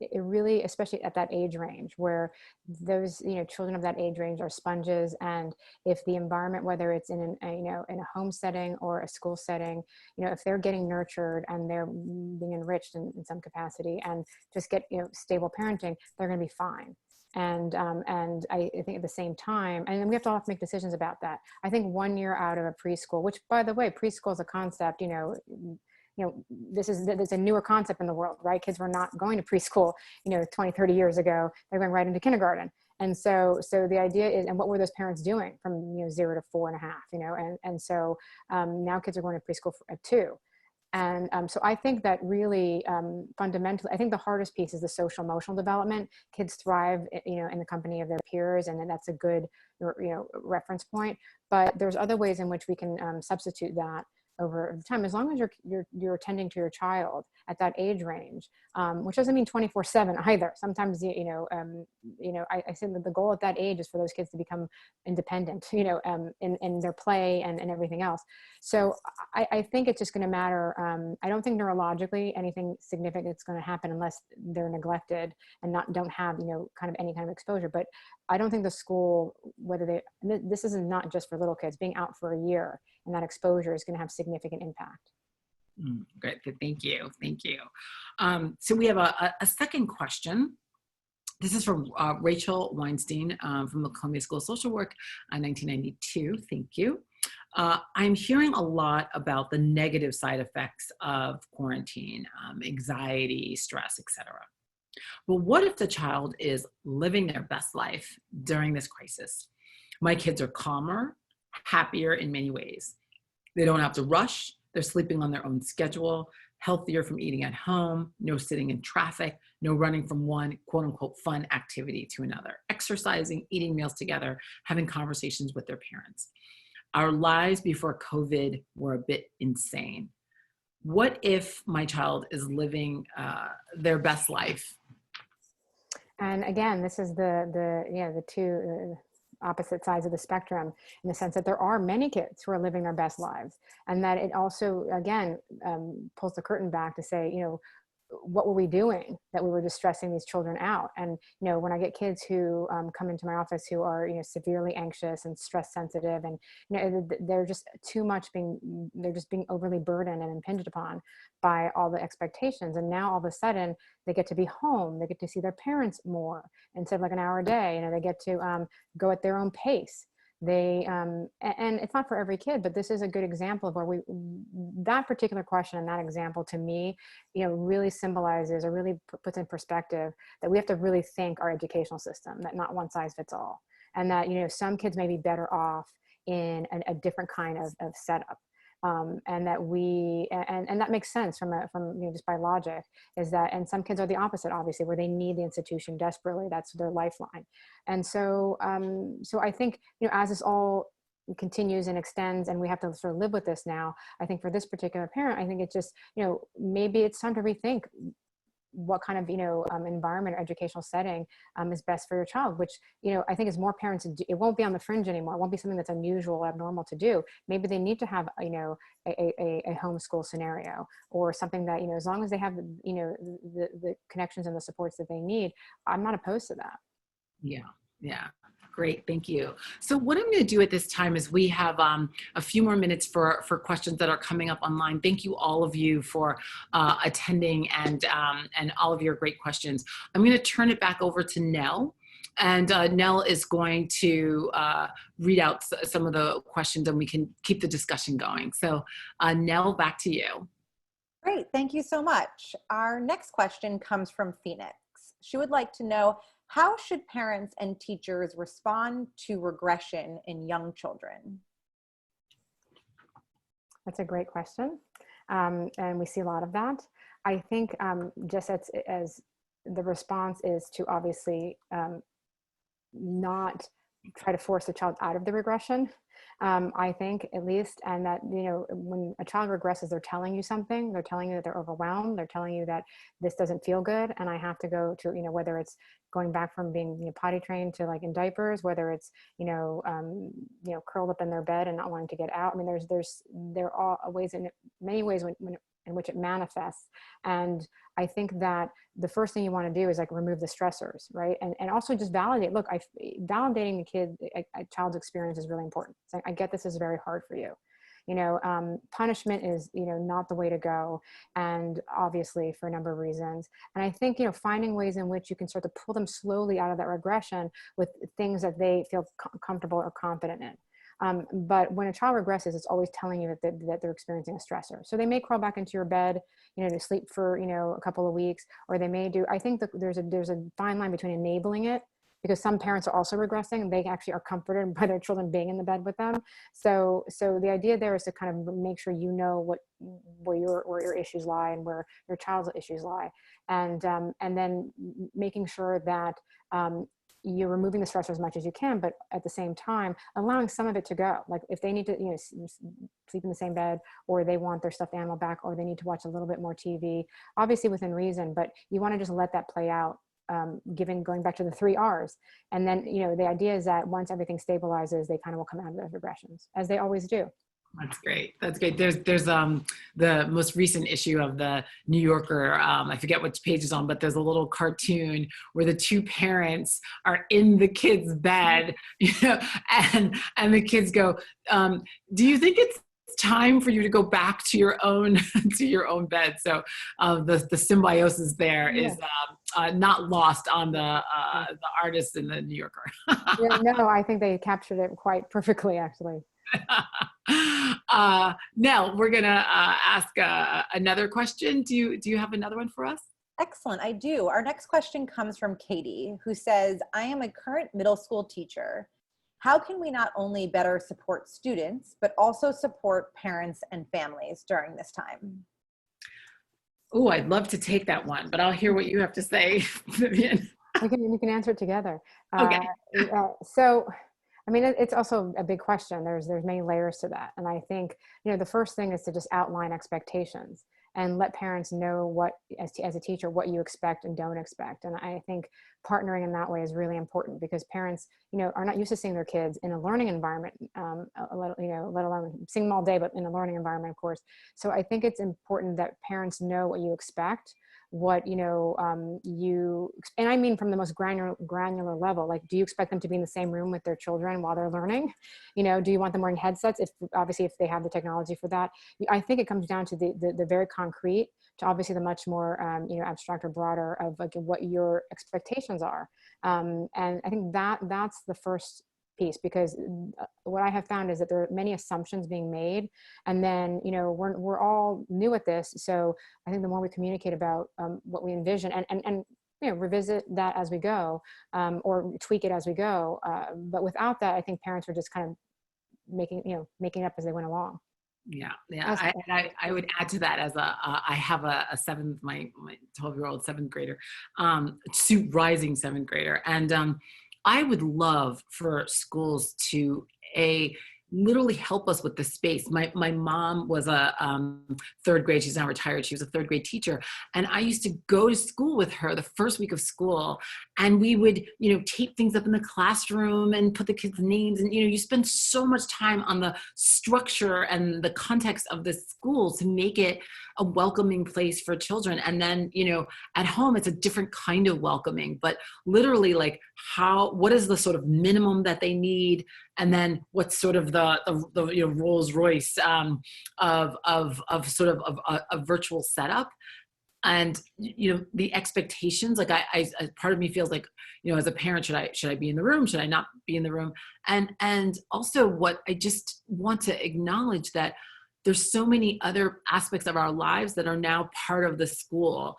it really, especially at that age range, where those, children of that age range are sponges. And if the environment, whether it's in in a home setting or a school setting, if they're getting nurtured and they're being enriched in some capacity, and just get, stable parenting, they're going to be fine. And I think at the same time, and we have to all have to make decisions about that. I think 1 year out of a preschool, which, by the way, preschool is a concept, this is a newer concept in the world, right? Kids were not going to preschool, 20, 30 years ago. They're going right into kindergarten. And so the idea is, and what were those parents doing from, 0 to 4.5, and so now kids are going to preschool at 2. And so I think that really fundamentally, I think the hardest piece is the social emotional development. Kids thrive, in the company of their peers, and that's a good, reference point. But there's other ways in which we can substitute that over time, as long as you're attending to your child at that age range, which doesn't mean 24/7 either. Sometimes, I think that the goal at that age is for those kids to become independent, in their play and everything else. So I think it's just going to matter. I don't think neurologically anything significant is going to happen unless they're neglected and don't have, kind of any kind of exposure. But I don't think the school, this is not just for little kids, being out for a year and that exposure is going to have significant impact. Great, thank you. So we have a second question. This is from Rachel Weinstein from the Columbia School of Social Work, 1992. Thank you. I'm hearing a lot about the negative side effects of quarantine, anxiety, stress, etc. But what if the child is living their best life during this crisis? My kids are calmer, happier in many ways. They don't have to rush. They're sleeping on their own schedule, healthier from eating at home, no sitting in traffic, no running from one quote unquote fun activity to another, exercising, eating meals together, having conversations with their parents. Our lives before COVID were a bit insane. What if my child is living their best life? And again, this is the two opposite sides of the spectrum, in the sense that there are many kids who are living their best lives, and that it also, again, pulls the curtain back to say, what were we doing that we were just stressing these children out? And, when I get kids who come into my office who are, severely anxious and stress sensitive, and, they're just they're just being overly burdened and impinged upon by all the expectations. And now all of a sudden they get to be home, they get to see their parents more instead of like an hour a day. They get to go at their own pace. And it's not for every kid, but this is a good example of where that particular question and that example to me, really symbolizes, or really puts in perspective, that we have to really think our educational system, that not one size fits all. And that, some kids may be better off in a different kind of setup. And that and that makes sense from just by logic, is that, and some kids are the opposite, obviously, where they need the institution desperately. That's their lifeline. And so, so I think, as this all continues and extends, and we have to sort of live with this now, I think for this particular parent, I think it's just, maybe it's time to rethink what kind of, environment or educational setting is best for your child, which, I think as more parents, it won't be on the fringe anymore. It won't be something that's unusual or abnormal to do. Maybe they need to have, a homeschool scenario, or something that, as long as they have, the connections and the supports that they need, I'm not opposed to that. Yeah. Yeah. Great. Thank you. So what I'm going to do at this time is we have a few more minutes for questions that are coming up online. Thank you, all of you, for attending and all of your great questions. I'm going to turn it back over to Nell. And Nell is going to read out some of the questions, and we can keep the discussion going. So Nell, back to you. Great. Thank you so much. Our next question comes from Phoenix. She would like to know, how should parents and teachers respond to regression in young children? That's a great question. And we see a lot of that. I think just as the response is to obviously not try to force the child out of the regression, I think, at least, and that, when a child regresses, they're telling you something. They're telling you that they're overwhelmed. They're telling you that this doesn't feel good, and I have to go to, whether it's going back from being potty trained to like in diapers, whether it's, curled up in their bed and not wanting to get out. I mean, there are ways, in many ways in which it manifests. And I think that the first thing you want to do is like remove the stressors, right? And also just validate, look, validating a child's experience is really important. So I get this is very hard for you. Punishment is, not the way to go. And obviously for a number of reasons. And I think, finding ways in which you can start to pull them slowly out of that regression with things that they feel comfortable or confident in. But when a child regresses, it's always telling you that they're experiencing a stressor. So they may crawl back into your bed, to sleep for, a couple of weeks, or they may do, I think that there's a fine line between enabling it, because some parents are also regressing and they actually are comforted by their children being in the bed with them. So the idea there is to kind of make sure where your issues lie and where your child's issues lie. And then making sure that, you're removing the stressor as much as you can, but at the same time, allowing some of it to go. Like if they need to, sleep in the same bed, or they want their stuffed animal back, or they need to watch a little bit more TV, obviously within reason, but you want to just let that play out, going back to the 3 R's. And then, the idea is that once everything stabilizes, they kind of will come out of those regressions, as they always do. That's great. That's great. There's the most recent issue of the New Yorker. I forget which page is on, but there's a little cartoon where the two parents are in the kid's bed, and the kids go, "Do you think it's time for you to go back to your own bed?" So the symbiosis there is not lost on the artist in the New Yorker. Yeah, no, I think they captured it quite perfectly, actually. Nell, we're gonna ask another question. Do you have another one for us? Excellent, I do. Our next question comes from Katie, who says, I am a current middle school teacher. How can we not only better support students, but also support parents and families during this time? Oh, I'd love to take that one, but I'll hear what you have to say, Vivian. We can answer it together. Okay. So, I mean, it's also a big question. There's many layers to that. And I think, the first thing is to just outline expectations. and let parents know what, as a teacher, what you expect and don't expect. And I think partnering in that way is really important, because parents, are not used to seeing their kids in a learning environment, let alone seeing them all day, but in a learning environment, of course. So I think it's important that parents know what you expect, what, and I mean from the most granular level. Like, do you expect them to be in the same room with their children while they're learning? Do you want them wearing headsets? Obviously, if they have the technology for that. I think it comes down to the very concrete, to obviously the much more, abstract or broader of like what your expectations are. And I think that's the first piece, because what I have found is that there are many assumptions being made, and then we're all new at this, so I think the more we communicate about what we envision and revisit that as we go, or tweak it as we go, but without that, I think parents are just kind of making it up as they went along. Yeah. I would add to that, as I have my 12-year-old seventh grader, rising seventh grader, and I would love for schools to literally help us with the space. My mom was a third grade, she's now retired, she was a third grade teacher. And I used to go to school with her the first week of school, and we would, tape things up in the classroom and put the kids' names. And, you spend so much time on the structure and the context of the school to make it a welcoming place for children. And then, at home, it's a different kind of welcoming, but literally like what is the sort of minimum that they need? And then what's sort of the Rolls Royce of sort of a virtual setup, and the expectations. Like I part of me feels like, as a parent, should I be in the room? Should I not be in the room? And also, what I just want to acknowledge that there's so many other aspects of our lives that are now part of the school.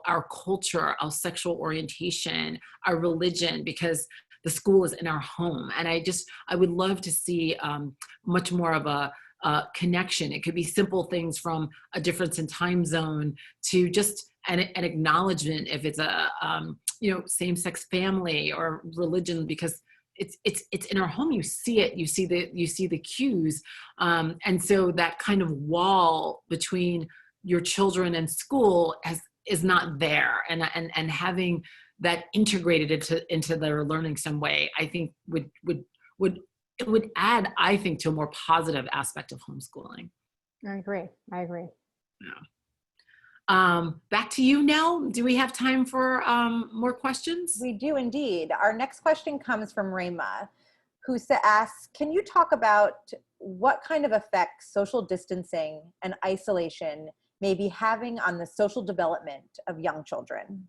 Our culture, our sexual orientation, our religion, because the school is in our home. And I would love to see much more of a connection. It could be simple things from a difference in time zone to just an acknowledgement if it's a same-sex family or religion, because it's in our home. You see it, you see the cues. And so that kind of wall between your children and school is not there. And having that integrated into their learning some way, I think would add, I think, to a more positive aspect of homeschooling. I agree. Yeah. Back to you, Nell. Do we have time for more questions? We do indeed. Our next question comes from Rayma, who asks, can you talk about what kind of effects social distancing and isolation may be having on the social development of young children?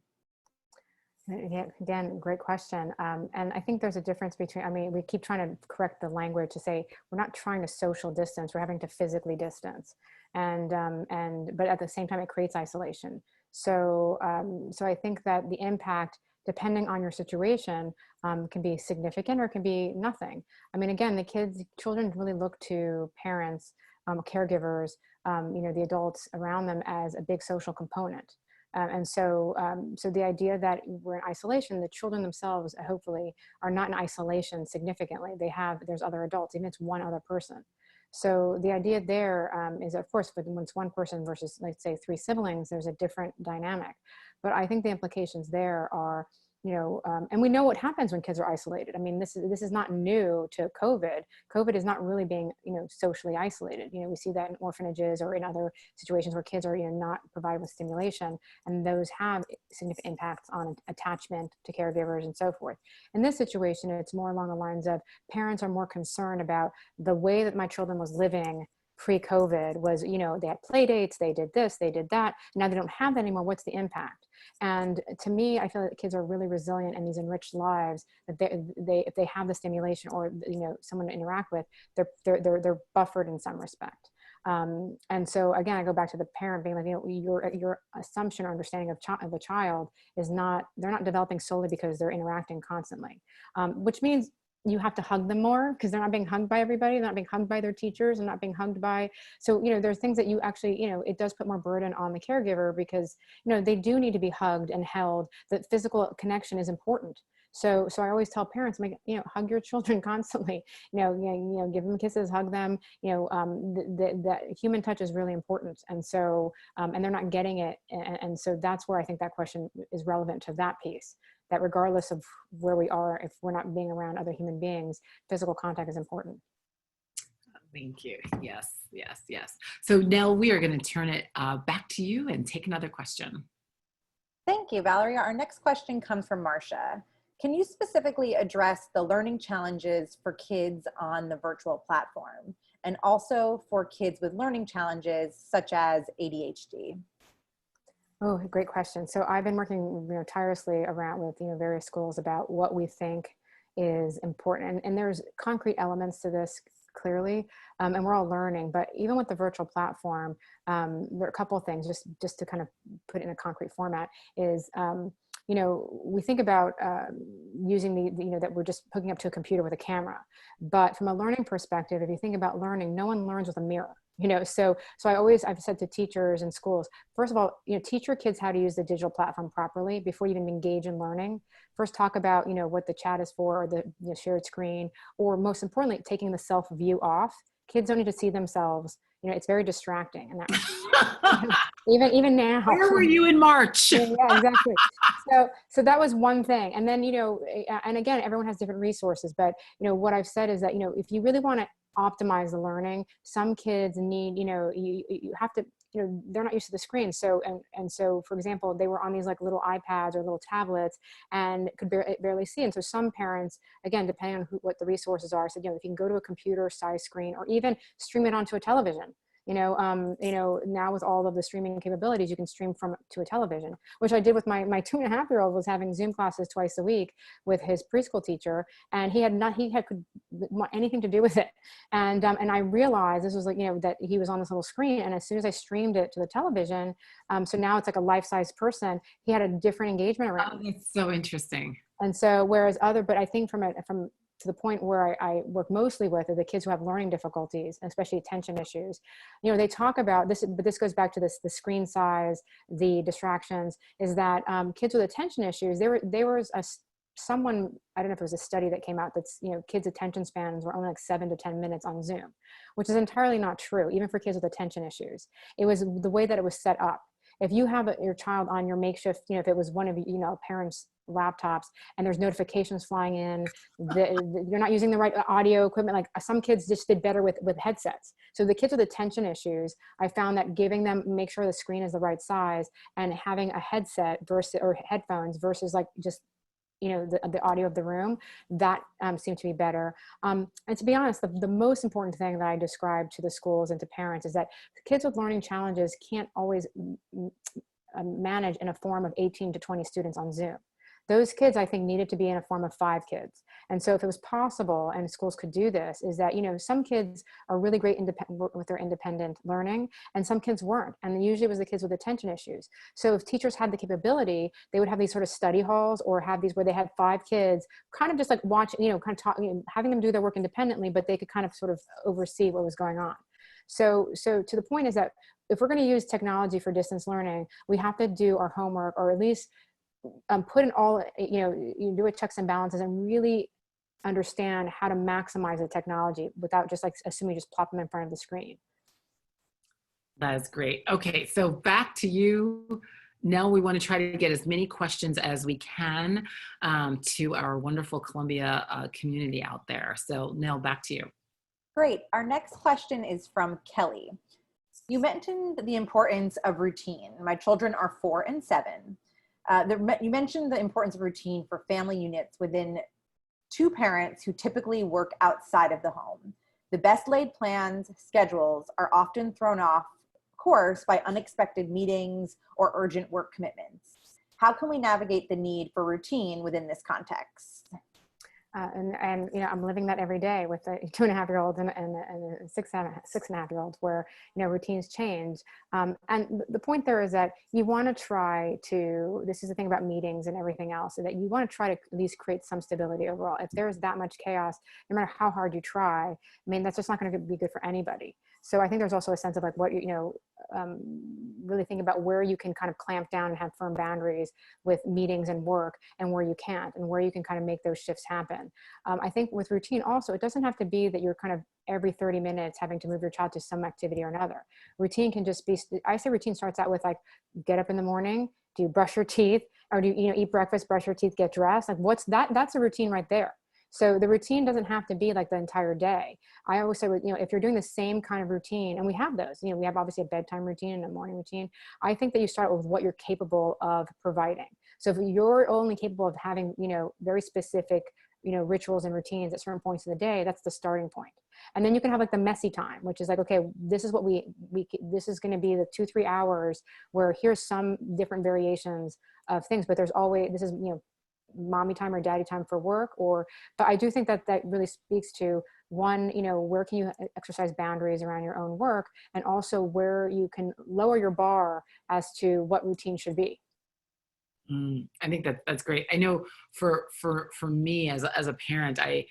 Yeah, again, great question. And I think there's a difference between, we keep trying to correct the language to say, we're not trying to social distance, we're having to physically distance. But at the same time, it creates isolation. So I think that the impact, depending on your situation, can be significant or can be nothing. Again, children really look to parents, caregivers, the adults around them as a big social component. So the idea that we're in isolation, the children themselves, hopefully, are not in isolation significantly. There's other adults, even if it's one other person. So the idea there is, of course, when it's one person versus, let's say, three siblings, there's a different dynamic. But I think the implications there are, and we know what happens when kids are isolated. This is not new to COVID. COVID is not really being, socially isolated. We see that in orphanages or in other situations where kids are, not provided with stimulation, and those have significant impacts on attachment to caregivers and so forth. In this situation, it's more along the lines of parents are more concerned about the way that my children was living pre-COVID was, they had play dates, they did this, they did that. Now they don't have that anymore. What's the impact? And to me, I feel that kids are really resilient in these enriched lives, that if they have the stimulation or, someone to interact with, they're buffered in some respect. And so again, I go back to the parent being like, your assumption or understanding of a child is they're not developing solely because they're interacting constantly, which means you have to hug them more because they're not being hugged by everybody. They're not being hugged by their teachers. They're not being hugged by, so, there's things that you actually, it does put more burden on the caregiver because, they do need to be hugged and held. That physical connection is important. So I always tell parents, like, hug your children constantly, give them kisses, hug them, the human touch is really important. And so, and they're not getting it. And so that's where I think that question is relevant to that piece, that regardless of where we are, if we're not being around other human beings, physical contact is important. Thank you. Yes, yes, yes. So Nell, we are going to turn it back to you and take another question. Thank you, Valerie. Our next question comes from Marcia. Can you specifically address the learning challenges for kids on the virtual platform, and also for kids with learning challenges such as ADHD? Oh, great question. So I've been working tirelessly around with various schools about what we think is important, and there's concrete elements to this clearly, and we're all learning. But even with the virtual platform, there are a couple of things just to kind of put it in a concrete format. Is we think about using that we're just hooking up to a computer with a camera, but from a learning perspective, if you think about learning, no one learns with a mirror. So I've said to teachers in schools, first of all, teach your kids how to use the digital platform properly before you even engage in learning. First, talk about, what the chat is for, or the shared screen, or most importantly, taking the self view off. Kids don't need to see themselves. It's very distracting. And that, even now. Where were you in March? Yeah, exactly. So that was one thing. And then, and again, everyone has different resources, but, what I've said is that, if you really want to optimize the learning, some kids need, you have to, they're not used to the screen. So, and so, for example, they were on these like little iPads or little tablets and could barely see. And so some parents, again, depending on what the resources are, said, if you can go to a computer size screen or even stream it onto a television. Now with all of the streaming capabilities, you can stream to a television, which I did with my 2.5-year-old. Was having Zoom classes twice a week with his preschool teacher, and he could want anything to do with it. And I realized this was like, that he was on this little screen, and as soon as I streamed it to the television, so now it's like a life-size person, he had a different engagement around. Oh, that's so interesting. And so, whereas but I think from to the point where I work mostly with are the kids who have learning difficulties, especially attention issues. They talk about this, but this goes back to the screen size, the distractions, is that kids with attention issues, there was someone, I don't know if it was a study that came out that's, kids' attention spans were only like 7 to 10 minutes on Zoom, which is entirely not true, even for kids with attention issues. It was the way that it was set up. If you have your child on your makeshift, if it was one of parents' laptops and there's notifications flying in, you're not using the right audio equipment. Like some kids just did better with headsets. So the kids with attention issues, I found that giving them, make sure the screen is the right size and having a headset or headphones versus like just the audio of the room, that seemed to be better. And to be honest, the most important thing that I describe to the schools and to parents is that kids with learning challenges can't always manage in a form of 18 to 20 students on Zoom. Those kids, I think, needed to be in a form of 5 kids. And so if it was possible and schools could do this, is that, some kids are really great with their independent learning, and some kids weren't. And usually it was the kids with attention issues. So if teachers had the capability, they would have these sort of study halls or have these where they had 5 kids kind of just like watching, kind of talking, having them do their work independently, but they could kind of sort of oversee what was going on. So to the point is that if we're going to use technology for distance learning, we have to do our homework, or at least put in all, you do a checks and balances and really understand how to maximize the technology without just like assuming you just plop them in front of the screen. That is great. Okay, so back to you. Nell, we want to try to get as many questions as we can to our wonderful Columbia community out there. So Nell, back to you. Great. Our next question is from Kelly. You mentioned the importance of routine. My children are 4 and 7. You mentioned the importance of routine for family units within 2 parents who typically work outside of the home. The best laid plans, schedules are often thrown off course by unexpected meetings or urgent work commitments. How can we navigate the need for routine within this context? And I'm living that every day with a 2.5-year-old and a 6.5-year-old, where routines change. And the point there is that you want to try to. This is the thing about meetings and everything else, is that you want to try to at least create some stability overall. If there's that much chaos, no matter how hard you try, I mean, that's just not going to be good for anybody. So I think there's also a sense of like what, really think about where you can kind of clamp down and have firm boundaries with meetings and work, and where you can't, and where you can kind of make those shifts happen. I think with routine also, it doesn't have to be that you're kind of every 30 minutes having to move your child to some activity or another. Routine can just be, I say routine starts out with like, get up in the morning, do you brush your teeth, or do you eat breakfast, brush your teeth, get dressed? Like what's that? That's a routine right there. So the routine doesn't have to be like the entire day. I always say, if you're doing the same kind of routine, and we have those, we have obviously a bedtime routine and a morning routine. I think that you start with what you're capable of providing. So if you're only capable of having, very specific, rituals and routines at certain points of the day, that's the starting point. And then you can have like the messy time, which is like, okay, this is what this is going to be the 2-3 hours where here's some different variations of things, but there's always, this is, mommy time or daddy time for work, but I do think that really speaks to one, where can you exercise boundaries around your own work, and also where you can lower your bar as to what routine should be. I think that's great. I know for me as a parent, I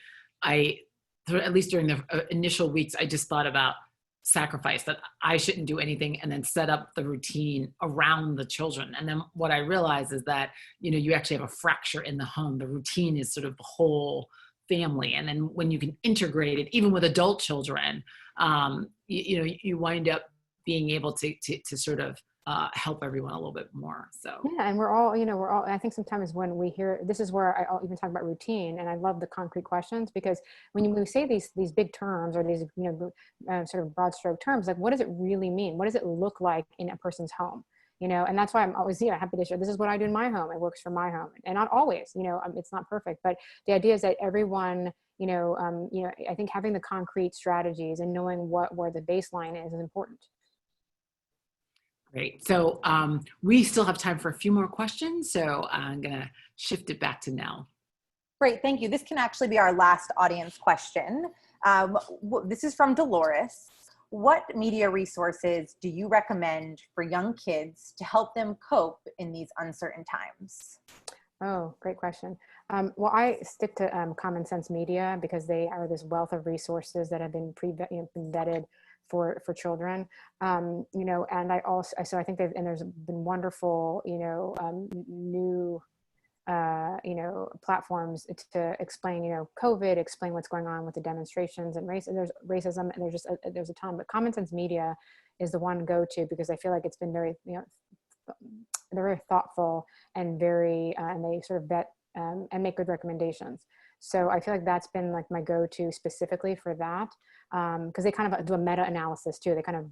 at least during the initial weeks, I just thought about sacrifice, that I shouldn't do anything, and then set up the routine around the children. And then what I realized is that, you actually have a fracture in the home. The routine is sort of the whole family. And then when you can integrate it, even with adult children, you wind up being able to sort of help everyone a little bit more. So yeah, and we're all, I think sometimes when we hear, this is where I'll even talk about routine, and I love the concrete questions, because when we say these big terms, or these sort of broad stroke terms, like what does it really mean? What does it look like in a person's home? And that's why I'm always happy to share, this is what I do in my home. It works for my home, and not always, it's not perfect, but the idea is that everyone, I think having the concrete strategies and knowing where the baseline is important. Great. So we still have time for a few more questions. So I'm going to shift it back to Nell. Great. Thank you. This can actually be our last audience question. This is from Dolores. What media resources do you recommend for young kids to help them cope in these uncertain times? Oh, great question. Well, I stick to Common Sense Media, because they are this wealth of resources that have been been vetted for children, and I also, so I think there's been wonderful, new, platforms to explain, COVID, explain what's going on with the demonstrations and race, and there's racism, and there's a ton, but Common Sense Media is the one go-to, because I feel like it's been very, they're very thoughtful and very, and they sort of vet and make good recommendations. So I feel like that's been like my go-to specifically for that, because they kind of do a meta-analysis too. They kind of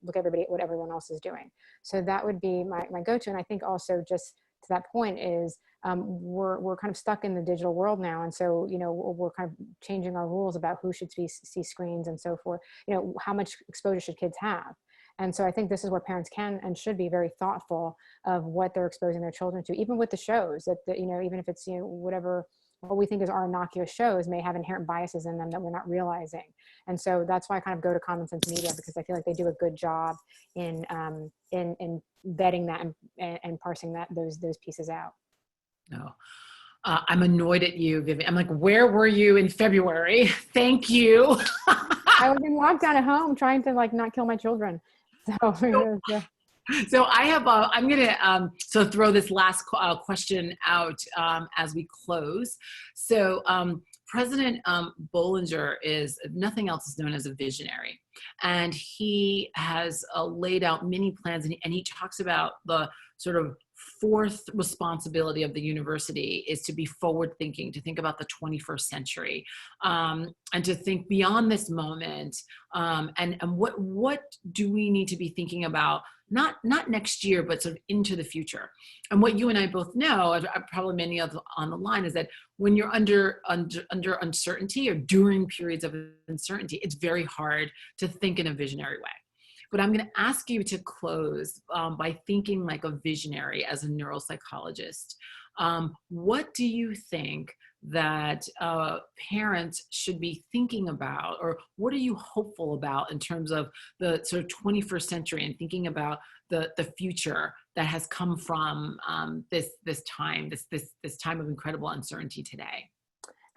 look at what everyone else is doing. So that would be my go-to. And I think also, just to that point, is we're kind of stuck in the digital world now. And so, we're kind of changing our rules about who should see screens and so forth. How much exposure should kids have? And so I think this is where parents can and should be very thoughtful of what they're exposing their children to, even with the shows that, even if it's, what we think is our innocuous shows may have inherent biases in them that we're not realizing. And so that's why I kind of go to Common Sense Media, because I feel like they do a good job in vetting that and parsing those pieces out. No. I'm annoyed at you, Vivian. I'm like, where were you in February? Thank you. I was in lockdown at home trying to not kill my children. So I have, I'm going to throw this last question out as we close. So President Bollinger is, if nothing else, is known as a visionary. And he has laid out many plans, and he talks about the sort of fourth responsibility of the university is to be forward thinking, to think about the 21st century, and to think beyond this moment. And what do we need to be thinking about, not next year, but sort of into the future? And what you and I both know, probably many of on the line, is that when you're under uncertainty, or during periods of uncertainty, it's very hard to think in a visionary way. But I'm going to ask you to close by thinking like a visionary as a neuropsychologist. What do you think that parents should be thinking about, or what are you hopeful about in terms of the sort of 21st century, and thinking about the future that has come from this time of incredible uncertainty today?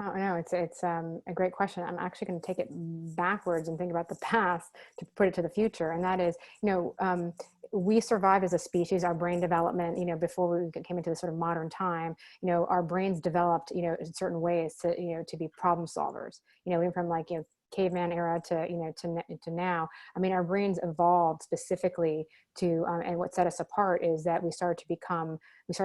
Oh, no, it's a great question. I'm actually going to take it backwards and think about the past to put it to the future. And that is, we survived as a species, our brain development, before we came into the sort of modern time, our brains developed, in certain ways to be problem solvers, even from like, caveman era to now. I mean, our brains evolved specifically to, and what set us apart is that we started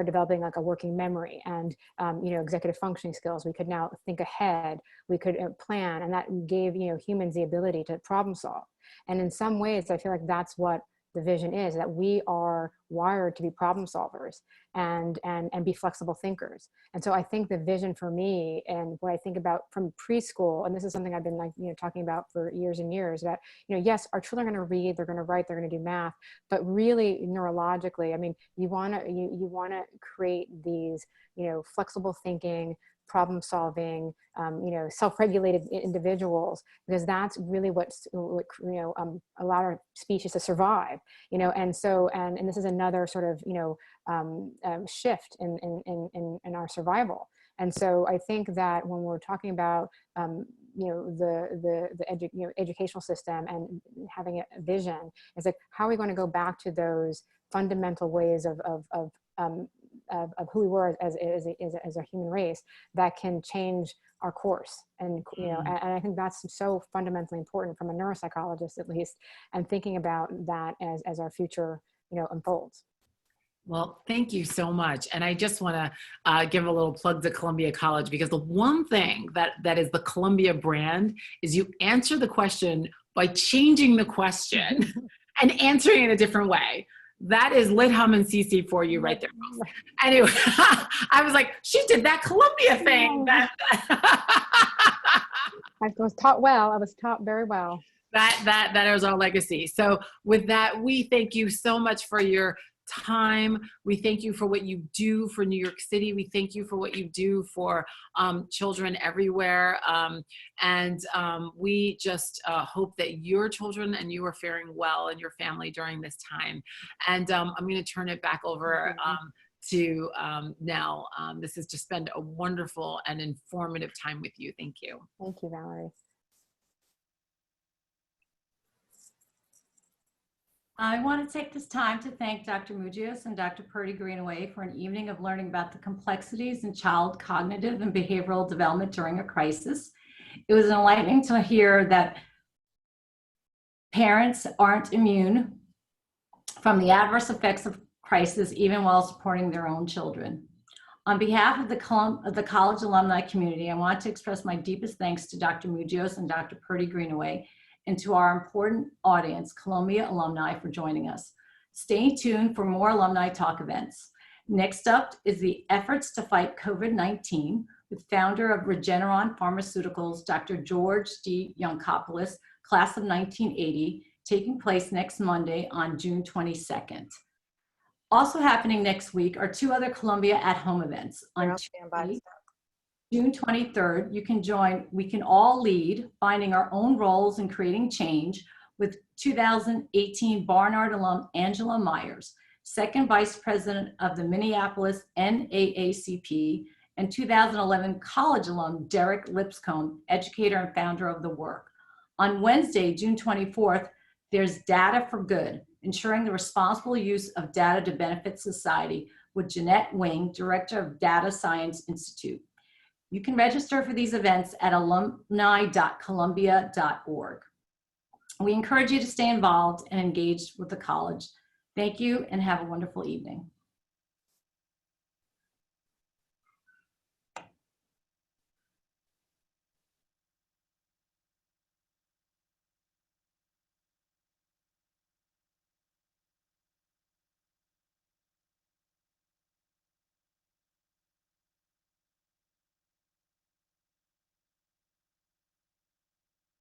developing like a working memory and, executive functioning skills. We could now think ahead, we could plan, and that gave, humans the ability to problem solve. And in some ways, I feel like that's what the vision is, that we are wired to be problem solvers and be flexible thinkers. And so I think the vision for me, and what I think about from preschool, and this is something I've been talking about for years and years, that, yes, our children are going to read, they're going to write, they're going to do math, but really neurologically, I mean, you want to create these, flexible thinking, problem solving, self-regulated individuals, because that's really what allowed our species to survive, and so, and this is another sort of, shift in our survival. And so I think that when we're talking about, the educational system and having a vision, it's like, how are we going to go back to those fundamental ways of who we were as a human race that can change our course, and and I think that's so fundamentally important from a neuropsychologist, at least, and thinking about that as our future unfolds. Well, thank you so much. And I just want to give a little plug to Columbia College, because the one thing that is the Columbia brand is you answer the question by changing the question and answering it a different way. That is lit hum and CC for you right there. Anyway, I was like, she did that Columbia thing. I was taught well. I was taught very well. That is our legacy. So with that, we thank you so much for your time. We thank you for what you do for New York City. We thank you for what you do for children everywhere. And we just hope that your children and you are faring well and your family during this time. And I'm going to turn it back over to Nell. This has just been a wonderful and informative time with you. Thank you. Thank you, Valerie. I want to take this time to thank Dr. Mougios and Dr. Purdie-Greenaway for an evening of learning about the complexities in child cognitive and behavioral development during a crisis. It was enlightening to hear that parents aren't immune from the adverse effects of crisis, even while supporting their own children. On behalf of the college alumni community, I want to express my deepest thanks to Dr. Mougios and Dr. Purdie-Greenaway, and to our important audience, Columbia alumni, for joining us. Stay tuned for more Alumni Talk events. Next up is the Efforts to Fight COVID-19 with founder of Regeneron Pharmaceuticals, Dr. George D. Yancopoulos, class of 1980, taking place next Monday on June 22nd. Also happening next week are two other Columbia at-home events. On Tuesday, June 23rd, we can all lead, finding our own roles in creating change, with 2018 Barnard alum Angela Myers, second vice president of the Minneapolis NAACP, and 2011 college alum Derek Lipscomb, educator and founder of The Work. On Wednesday, June 24th, there's Data for Good, ensuring the responsible use of data to benefit society, with Jeanette Wing, director of Data Science Institute. You can register for these events at alumni.columbia.org. We encourage you to stay involved and engaged with the college. Thank you and have a wonderful evening.